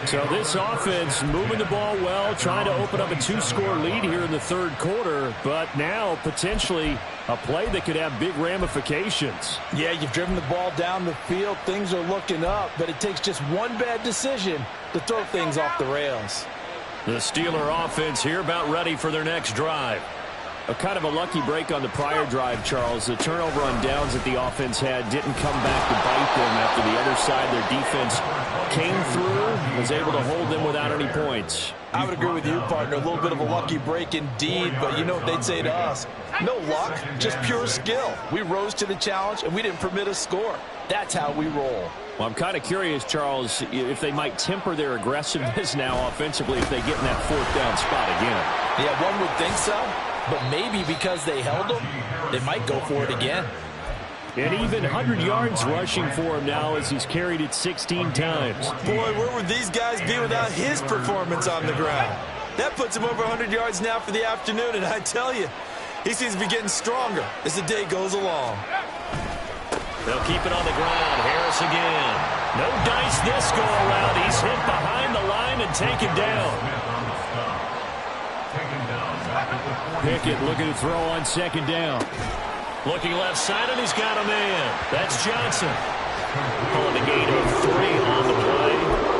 So this offense moving the ball well, trying to open up a 2-score lead here in the third quarter, but now potentially a play that could have big ramifications.
Yeah, you've driven the ball down the field. Things are looking up, but it takes just one bad decision to throw things off the rails.
The Steeler offense here about ready for their next drive.
A kind of a lucky break on the prior drive, Charles. The turnover on downs that the offense had didn't come back to bite them after the other side. Their defense came through, was able to hold them without any points.
I would agree with you, partner. A little bit of a lucky break indeed, but you know what they'd say to us? No luck, just pure skill. We rose to the challenge, and we didn't permit a score. That's how we roll.
Well, I'm kind of curious, Charles, if they might temper their aggressiveness now offensively if they get in that fourth down spot again.
Yeah, one would think so, but maybe because they held them, they might go for it again.
And even 100 yards rushing for him now as he's carried it 16 times.
Boy, where would these guys be without his performance on the ground? That puts him over 100 yards now for the afternoon, and I tell you, he seems to be getting stronger as the day goes along.
They'll keep it on the ground. Harris again. No dice this go-around. He's hit behind the line and taken down.
Pickett looking to throw on second down.
Looking left side, and he's got a man. That's Johnson. Pulling a gain of 3 on the play.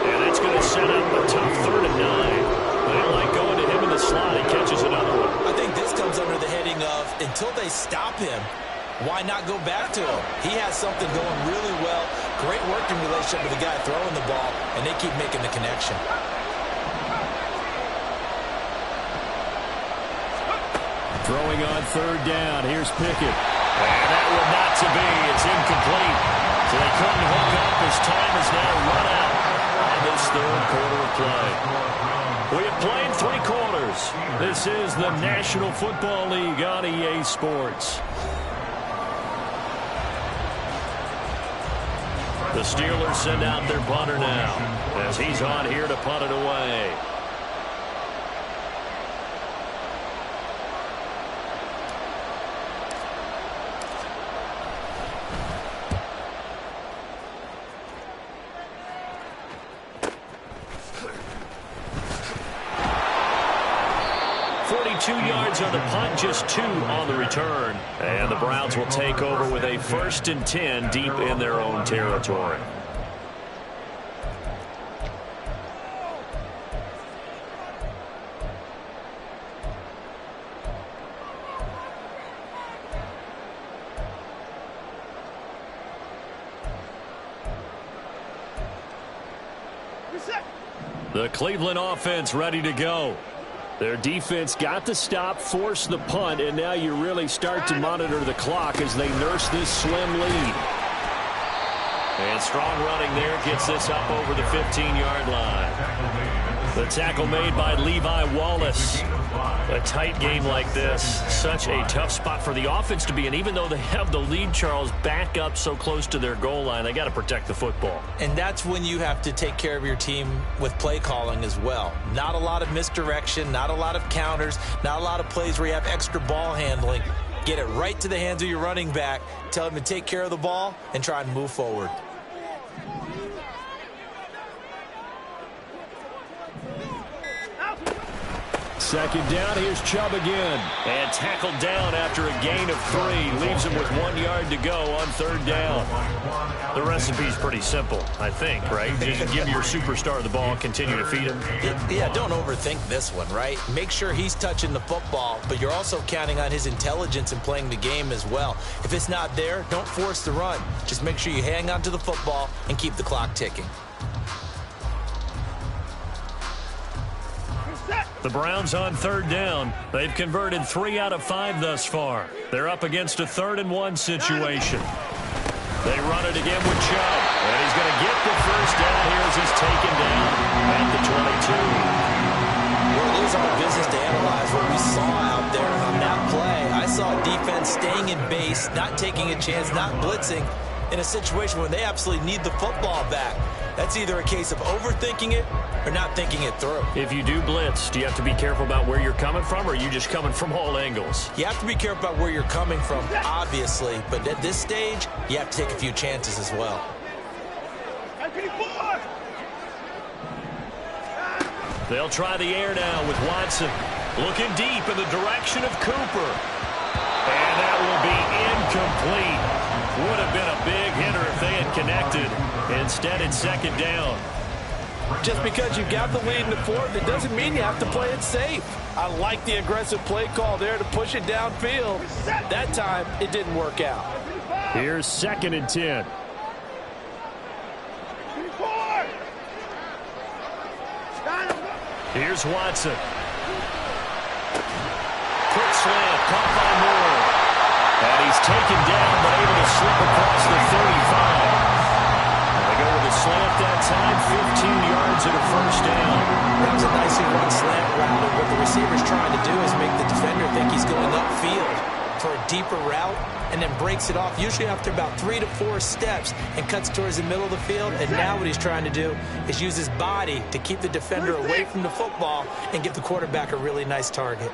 And that's going to set up a tough 3rd and 9. They like going to him in the slot. He catches another one.
I think this comes under the heading of, until they stop him, why not go back to him? He has something going really well. Great working relationship with the guy throwing the ball, and they keep making the connection.
Throwing on 3rd down. Here's Pickett.
And that one not to be. It's incomplete. So they couldn't hook up as time is now run out on this 3rd quarter of play. We have played 3 quarters. This is the National Football League on EA Sports. The Steelers send out their punter now as he's on here to punt it away. Yards on the punt, just 2 on the return. And the Browns will take over with a 1st and 10 deep in their own territory. The Cleveland offense ready to go. Their defense got the stop, forced the punt, and now you really start to monitor the clock as they nurse this slim lead. And strong running there gets this up over the 15-yard line. The tackle made by Levi Wallace. A tight game like this, such a tough spot for the offense to be in. Even though they have the lead, Charles, back up so close to their goal line, they got to protect the football.
And that's when you have to take care of your team with play calling as well. Not a lot of misdirection, not a lot of counters, not a lot of plays where you have extra ball handling. Get it right to the hands of your running back, tell him to take care of the ball, and try and move forward.
Second down, here's Chubb again.
And tackled down after a gain of 3. Leaves him with 1 yard to go on 3rd down. The recipe's pretty simple, I think, right? Just give your superstar the ball, continue to feed him.
Yeah, don't overthink this one, right? Make sure he's touching the football, but you're also counting on his intelligence in playing the game as well. If it's not there, don't force the run. Just make sure you hang on to the football and keep the clock ticking.
The Browns on 3rd down. They've converted 3 out of 5 thus far. They're up against a 3rd and 1 situation. They run it again with Chubb. And he's going to get the 1st down here as he's taken down at the 22.
Well, it is our business to analyze what we saw out there on that play. I saw defense staying in base, not taking a chance, not blitzing in a situation where they absolutely need the football back. That's either a case of overthinking it or not thinking it through.
If you do blitz, do you have to be careful about where you're coming from, or are you just coming from all angles?
You have to be careful about where you're coming from, obviously, but at this stage, you have to take a few chances as well.
They'll try the air now with Watson. Looking deep in the direction of Cooper. And that will be incomplete. Would have been a big hitter if they had connected. Instead, it's 2nd down.
Just because you got the lead in the 4th, it doesn't mean you have to play it safe. I like the aggressive play call there to push it downfield. That time, it didn't work out.
Here's 2nd and 10.
Here's Watson. Quick slant, caught by Moore. And he's taken down, but able to slip across the 35. They go
slant that time, 15 yards and a first down.
That was a nicely run slant route, and what the receiver's trying to do is make the defender think he's going upfield for a deeper route, and then breaks it off, usually after about 3 to 4 steps, and cuts towards the middle of the field. And now what he's trying to do is use his body to keep the defender away from the football and give the quarterback a really nice target.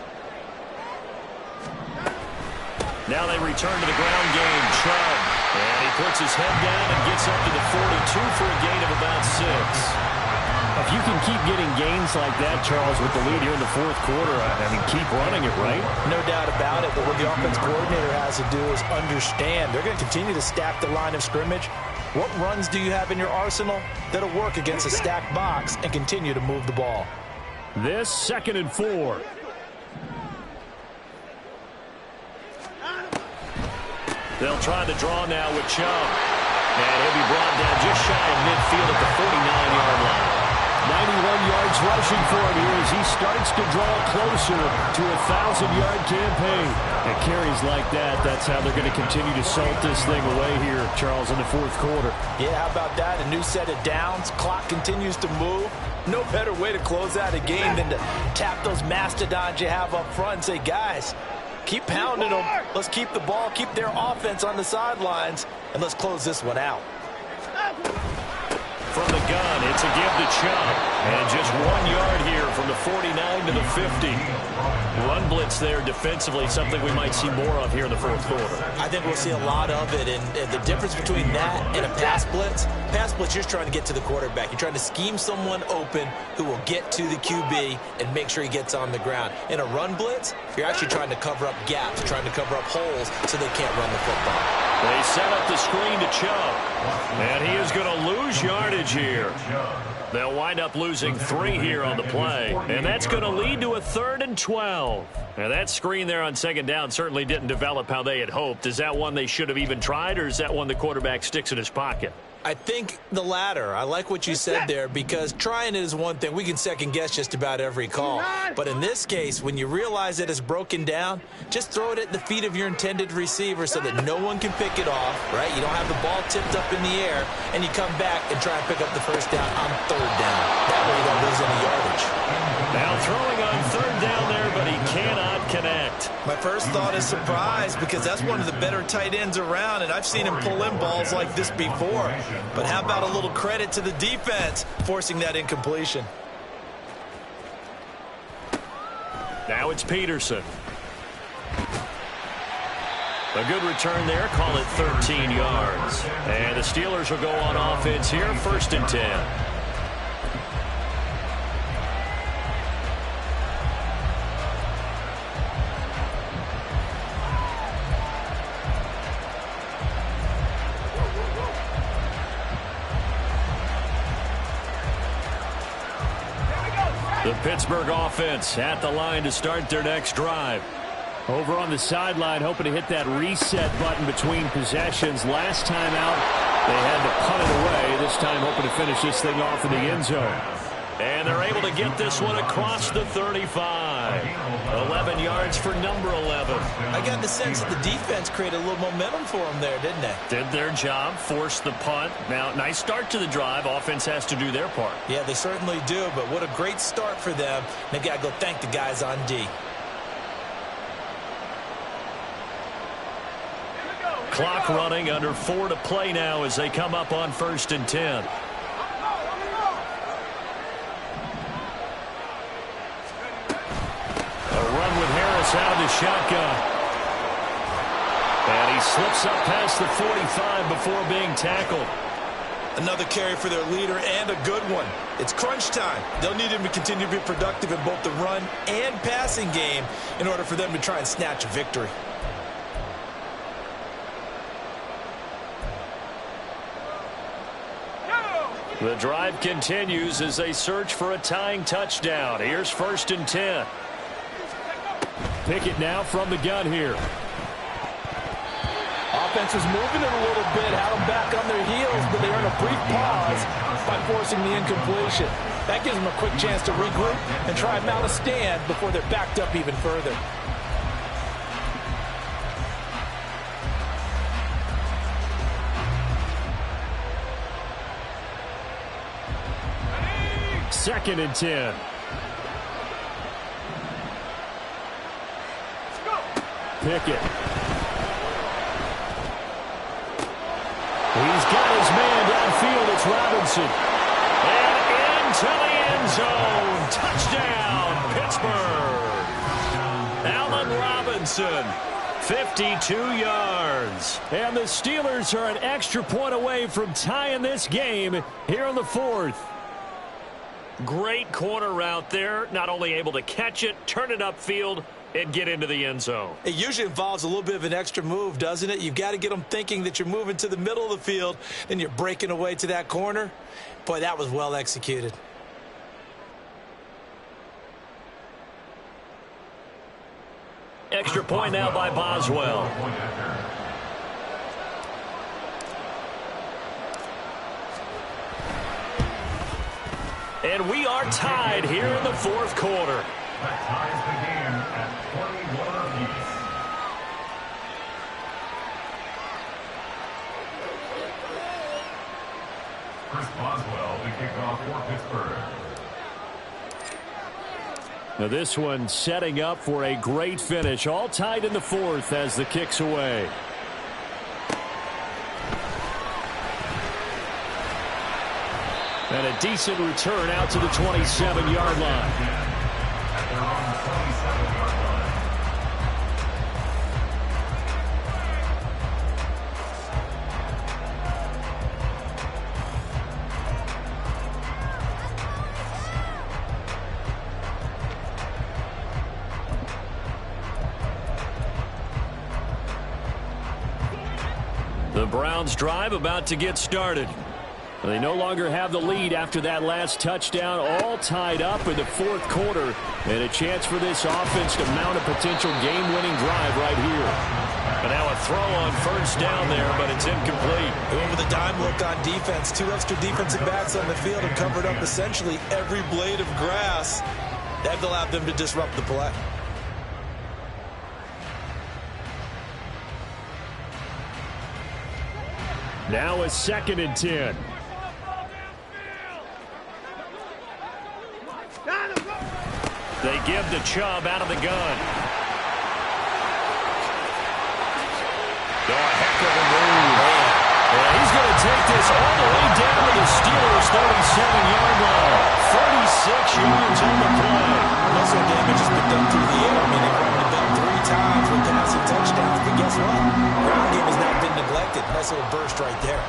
Now they return to the ground game. Chubb, and he puts his head down and gets up to the 42 for a gain of about 6. If you can keep getting gains like that, Charles, with the lead here in the fourth quarter, I mean, keep running it, right?
No doubt about it, but what the offense coordinator has to do is understand they're going to continue to stack the line of scrimmage. What runs do you have in your arsenal that'll work against a stacked box and continue to move the ball?
This 2nd and 4. They'll try the draw now with Chubb. And he'll be brought down just shy of midfield at the 49-yard line. 91 yards rushing for him here as he starts to draw closer to a 1,000-yard campaign. And carries like that, that's how they're going to continue to salt this thing away here, Charles, in the fourth quarter.
Yeah, how about that? A new set of downs. Clock continues to move. No better way to close out a game than to tap those mastodons you have up front and say, guys, keep pounding them. Let's keep the ball, keep their offense on the sidelines, and let's close this one out.
From the gun, it's a give to Chubb. And just 1 yard here from the 49 to the 50. Run blitz there defensively, something we might see more of here in the fourth quarter.
I think we'll see a lot of it, and the difference between that and a pass blitz, you're just trying to get to the quarterback. You're trying to scheme someone open who will get to the QB and make sure he gets on the ground. In a run blitz, you're actually trying to cover up gaps, trying to cover up holes so they can't run the football.
They set up the screen to Chubb, and he is going to lose yardage here. They'll wind up losing 3 here on the play, and that's going to lead to a 3rd and 12. Now, that screen there on 2nd down certainly didn't develop how they had hoped. Is that one they should have even tried, or is that one the quarterback sticks in his pocket?
I think the latter. I like what you said there, because trying it is one thing. We can second guess just about every call. But in this case, when you realize that it's broken down, just throw it at the feet of your intended receiver so that no one can pick it off, right? You don't have the ball tipped up in the air, and you come back and try and pick up the first down on 3rd down. That way you don't lose any yardage.
Now throwing on 3rd down there, but he cannot connect.
My first thought is surprise, because that's one of the better tight ends around, and I've seen him pull in balls like this before. But how about a little credit to the defense forcing that incompletion?
Now it's Peterson. A good return there, call it 13 yards. And the Steelers will go on offense here, 1st and 10. The Pittsburgh offense at the line to start their next drive. Over on the sideline, hoping to hit that reset button between possessions. Last time out, they had to punt it away. This time hoping to finish this thing off in the end zone. And they're able to get this one across the 35. 11 yards for number 11.
I got the sense that the defense created a little momentum for them there, didn't they?
Did their job, forced the punt. Now, nice start to the drive. Offense has to do their part.
Yeah, they certainly do, but what a great start for them. They got to go thank the guys on D.
Clock running, under 4 to play now as they come up on 1st and 10. Out of the shotgun. And he slips up past the 45 before being tackled.
Another carry for their leader, and a good one. It's crunch time. They'll need him to continue to be productive in both the run and passing game in order for them to try and snatch a victory.
The drive continues as they search for a tying touchdown. Here's 1st and 10. Pickett now from the gun here.
Offense is moving it a little bit, had them back on their heels, but they earn a brief pause by forcing the incompletion. That gives them a quick chance to regroup and try and mount a stand before they're backed up even further.
2nd and 10. Pickett. He's got his man downfield. It's Robinson.
And into the end zone. Touchdown, Pittsburgh. Allen Robinson, 52 yards.
And the Steelers are an extra point away from tying this game here in the 4th.
Great corner route there. Not only able to catch it, turn it upfield, and get into the end zone.
It usually involves a little bit of an extra move, doesn't it? You've got to get them thinking that you're moving to the middle of the field, and you're breaking away to that corner. Boy, that was well executed.
Extra point now by Boswell. And we are tied here in the 4th quarter.
That ties the game at 21 apiece. Chris Boswell, the kickoff for Pittsburgh.
Now this one setting up for a great finish. All tied in the 4th as the kick's away. And a decent return out to the 27-yard line.
At their own 27-yard line.
The Browns drive about to get started. They no longer have the lead after that last touchdown, all tied up in the 4th quarter, and a chance for this offense to mount a potential game-winning drive right here.
And now a throw on 1st down there, but it's incomplete.
They went with a dime look on defense. 2 extra defensive backs on the field and covered up essentially every blade of grass. That allowed them to disrupt the play.
Now a 2nd and 10.
They give to Chubb out of the gun. Oh, a heck of a move.
And he's going to take this all the way down to the Steelers' 37-yard line. 36 yards on the play.
Also, damage has been done through the air. I mean, they've run the ball 3 times with passing touchdowns. But guess what? Ground game has not been neglected. Nice little burst right there.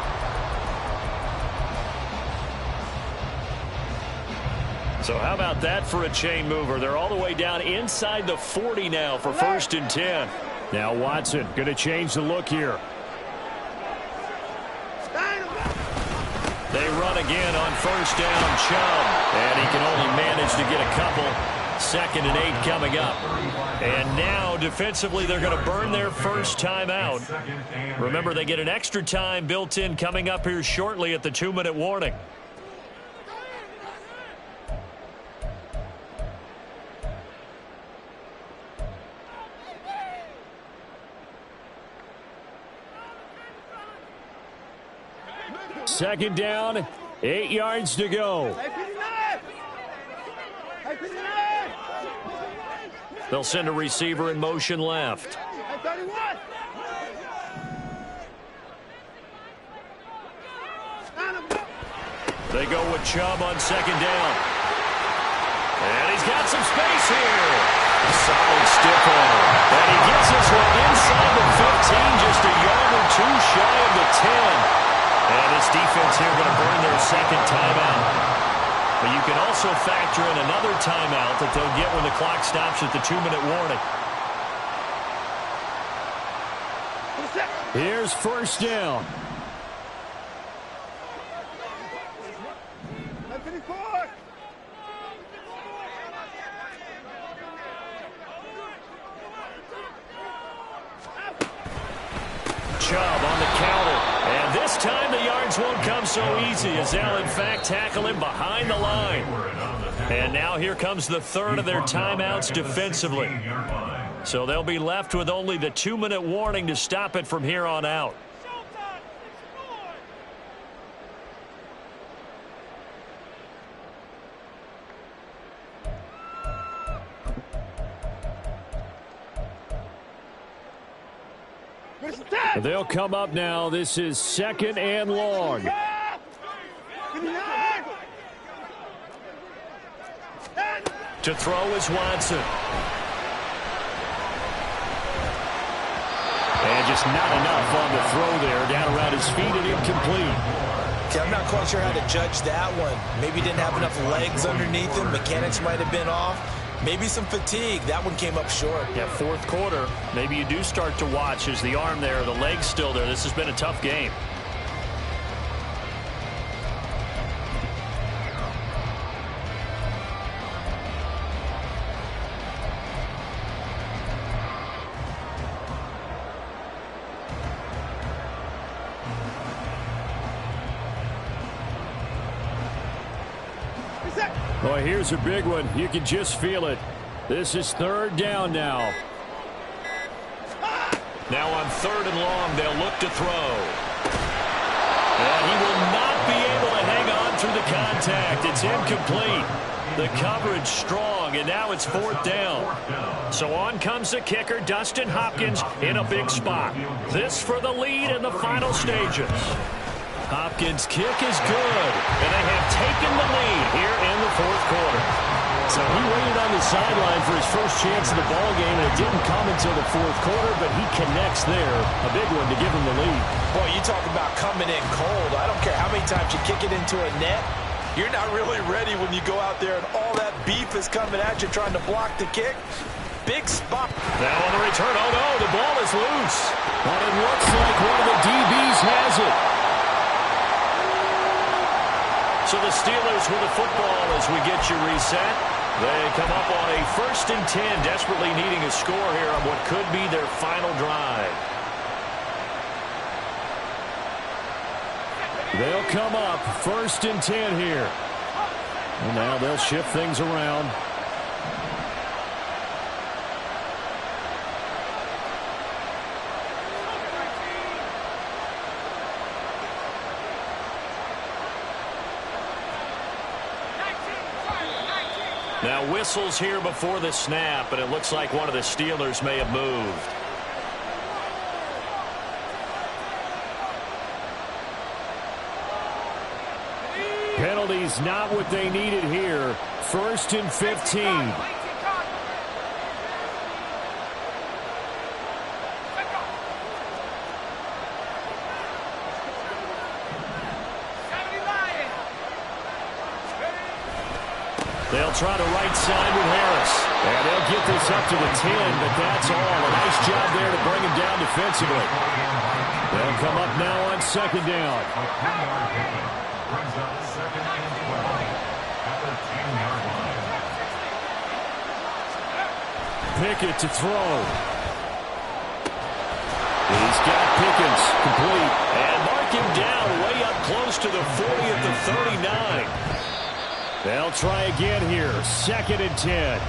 So how about that for a chain mover? They're all the way down inside the 40 now for 1st and 10.
Now Watson going to change the look here.
They run again on 1st down, Chubb. And he can only manage to get a couple. 2nd and 8 coming up. And now defensively they're going to burn their first time out. Remember, they get an extra time built in coming up here shortly at the 2-minute warning.
Second down, 8 yards to go.
They'll send a receiver in motion left. They go with Chubb on 2nd down. And he's got some space here. A solid stiff arm. And he gets this one inside the 15, just a yard or 2 shy of the 10. And this defense here going to burn their 2nd timeout. But you can also factor in another timeout that they'll get when the clock stops at the 2-minute warning.
Here's 1st down.
Chubb on the counter. And this time the yards won't come so easy as they'll in fact tackle him behind the line. And now here comes the 3rd of their timeouts defensively. So they'll be left with only the 2-minute warning to stop it from here on out.
They'll come up now. This is 2nd and long.
To throw is Watson.
And just not enough on the throw there. Down around his feet and incomplete.
Okay, I'm not quite sure how to judge that one. Maybe didn't have enough legs underneath him. Mechanics might have been off. Maybe some fatigue. That one came up short.
Yeah, fourth quarter. Maybe you do start to watch. Is the arm there, the leg's still there? This has been a tough game.
Boy, here's a big one. You can just feel it. This is 3rd down now.
Now on 3rd and long, they'll look to throw. And he will not be able to hang on through the contact. It's incomplete. The coverage strong, and now it's 4th down. So on comes the kicker, Dustin Hopkins, in a big spot. This for the lead in the final stages. Hopkins' kick is good, and they have taken the lead here in the 4th quarter.
So he waited on the sideline for his first chance of the ball game, and it didn't come until the 4th quarter, but he connects there. A big one to give him the lead.
Boy, you talk about coming in cold. I don't care how many times you kick it into a net. You're not really ready when you go out there and all that beef is coming at you trying to block the kick. Big spot.
Now on the return, oh no, the ball is loose.
But it looks like one of the DBs has it.
So the Steelers with the football as we get you reset. They come up on a 1st and 10, desperately needing a score here on what could be their final drive.
They'll come up 1st and 10 here. And now they'll shift things around.
Now whistles here before the snap, and it looks like one of the Steelers may have moved.
Penalties not what they needed here. 1st and 15.
They'll try to right side with Harris.
And they'll get this up to the 10, but that's all. A nice job there to bring him down defensively. They'll come up now on 2nd down. Pickett to throw. He's got Pickens complete.
And mark him down way up close to the 40 at the 39.
They'll try again here. 2nd and 10.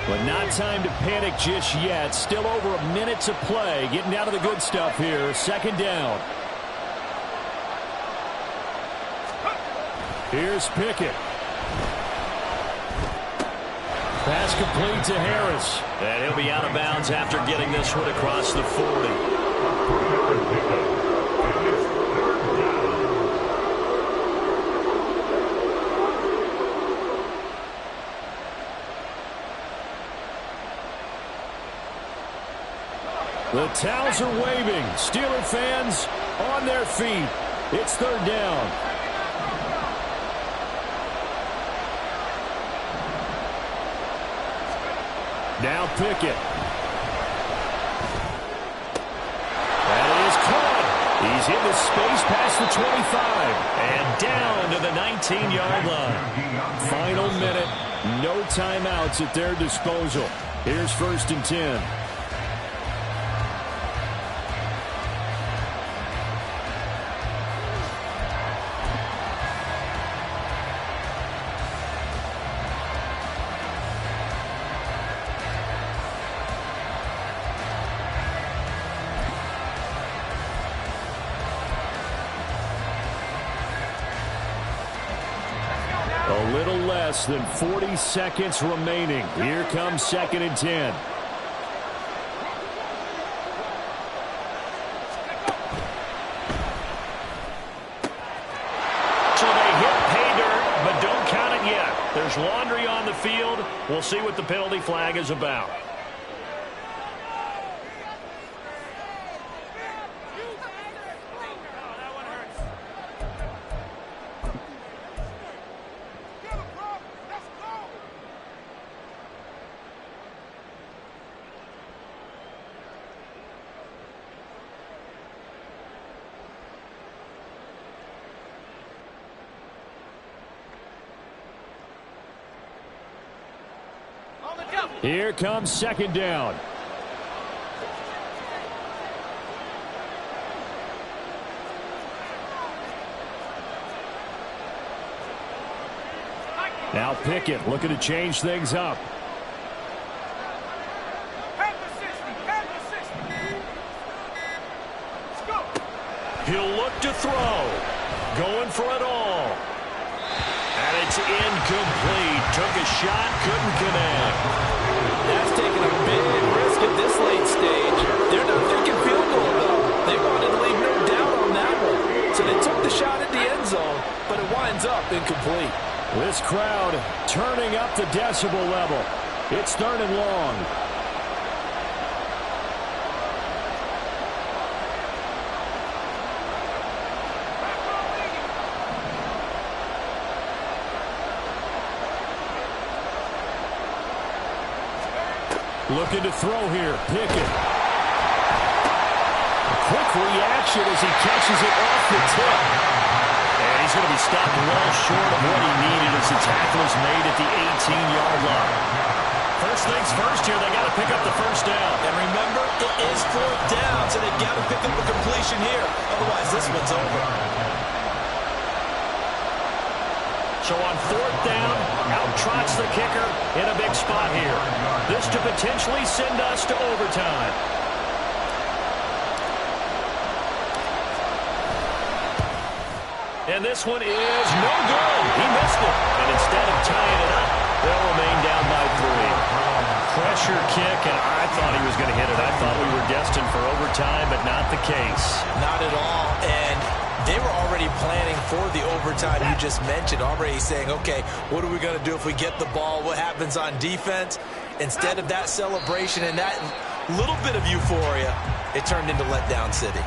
But not time to panic just yet. Still over a minute to play. Getting down to the good stuff here. 2nd down. Here's Pickett. Pass complete to Harris.
And he'll be out of bounds after getting this one across the 40.
The towels are waving. Steeler fans on their feet. It's 3rd down. Now Pickett. That is caught. He's in the space past the 25.
And down to the 19-yard line.
Final minute. No timeouts at their disposal. Here's 1st and 10. less than 40 seconds remaining. Here comes 2nd and 10.
So they hit pay dirt, but don't count it yet. There's laundry on the field. We'll see what the penalty flag is about.
Here comes 2nd down. Now Pickett looking to change things up.
He'll look to throw. Going for it all. And it's incomplete. Took a shot, couldn't connect.
That's taking a big risk at this late stage. They're not thinking field goal, though. They wanted to leave no doubt on that one. So they took the shot at the end zone, but it winds up incomplete.
This crowd turning up the decibel level. It's 3rd and long. Looking to throw here. Pickett. A quick reaction as he catches it off the tip.
And he's going to be stopped well short of what he needed as the tackle is made at the 18-yard line. First things first here, they got to pick up the 1st down.
And remember, it is 4th down, so they got to pick up a completion here. Otherwise, this one's over.
So on 4th down, out trots the kicker in a big spot here. This to potentially send us to overtime. And this one is no good. He missed it. And instead of tying it up, they'll remain down by 3. Pressure kick, and I thought he was going to hit it. I thought we were destined for overtime, but not the case.
Not at all. And they were already planning for the overtime you just mentioned, already saying, okay, what are we going to do if we get the ball? What happens on defense? Instead of that celebration and that little bit of euphoria, it turned into letdown city.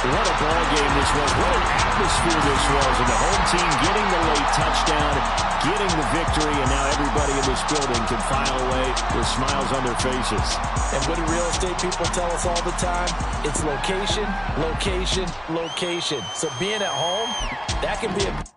What a ball game this was. What an atmosphere this was. And the home team getting the late touchdown, getting the victory, and now everybody in this building can file away with smiles on their faces.
And what do real estate people tell us all the time? It's location, location, location. So being at home, that can be a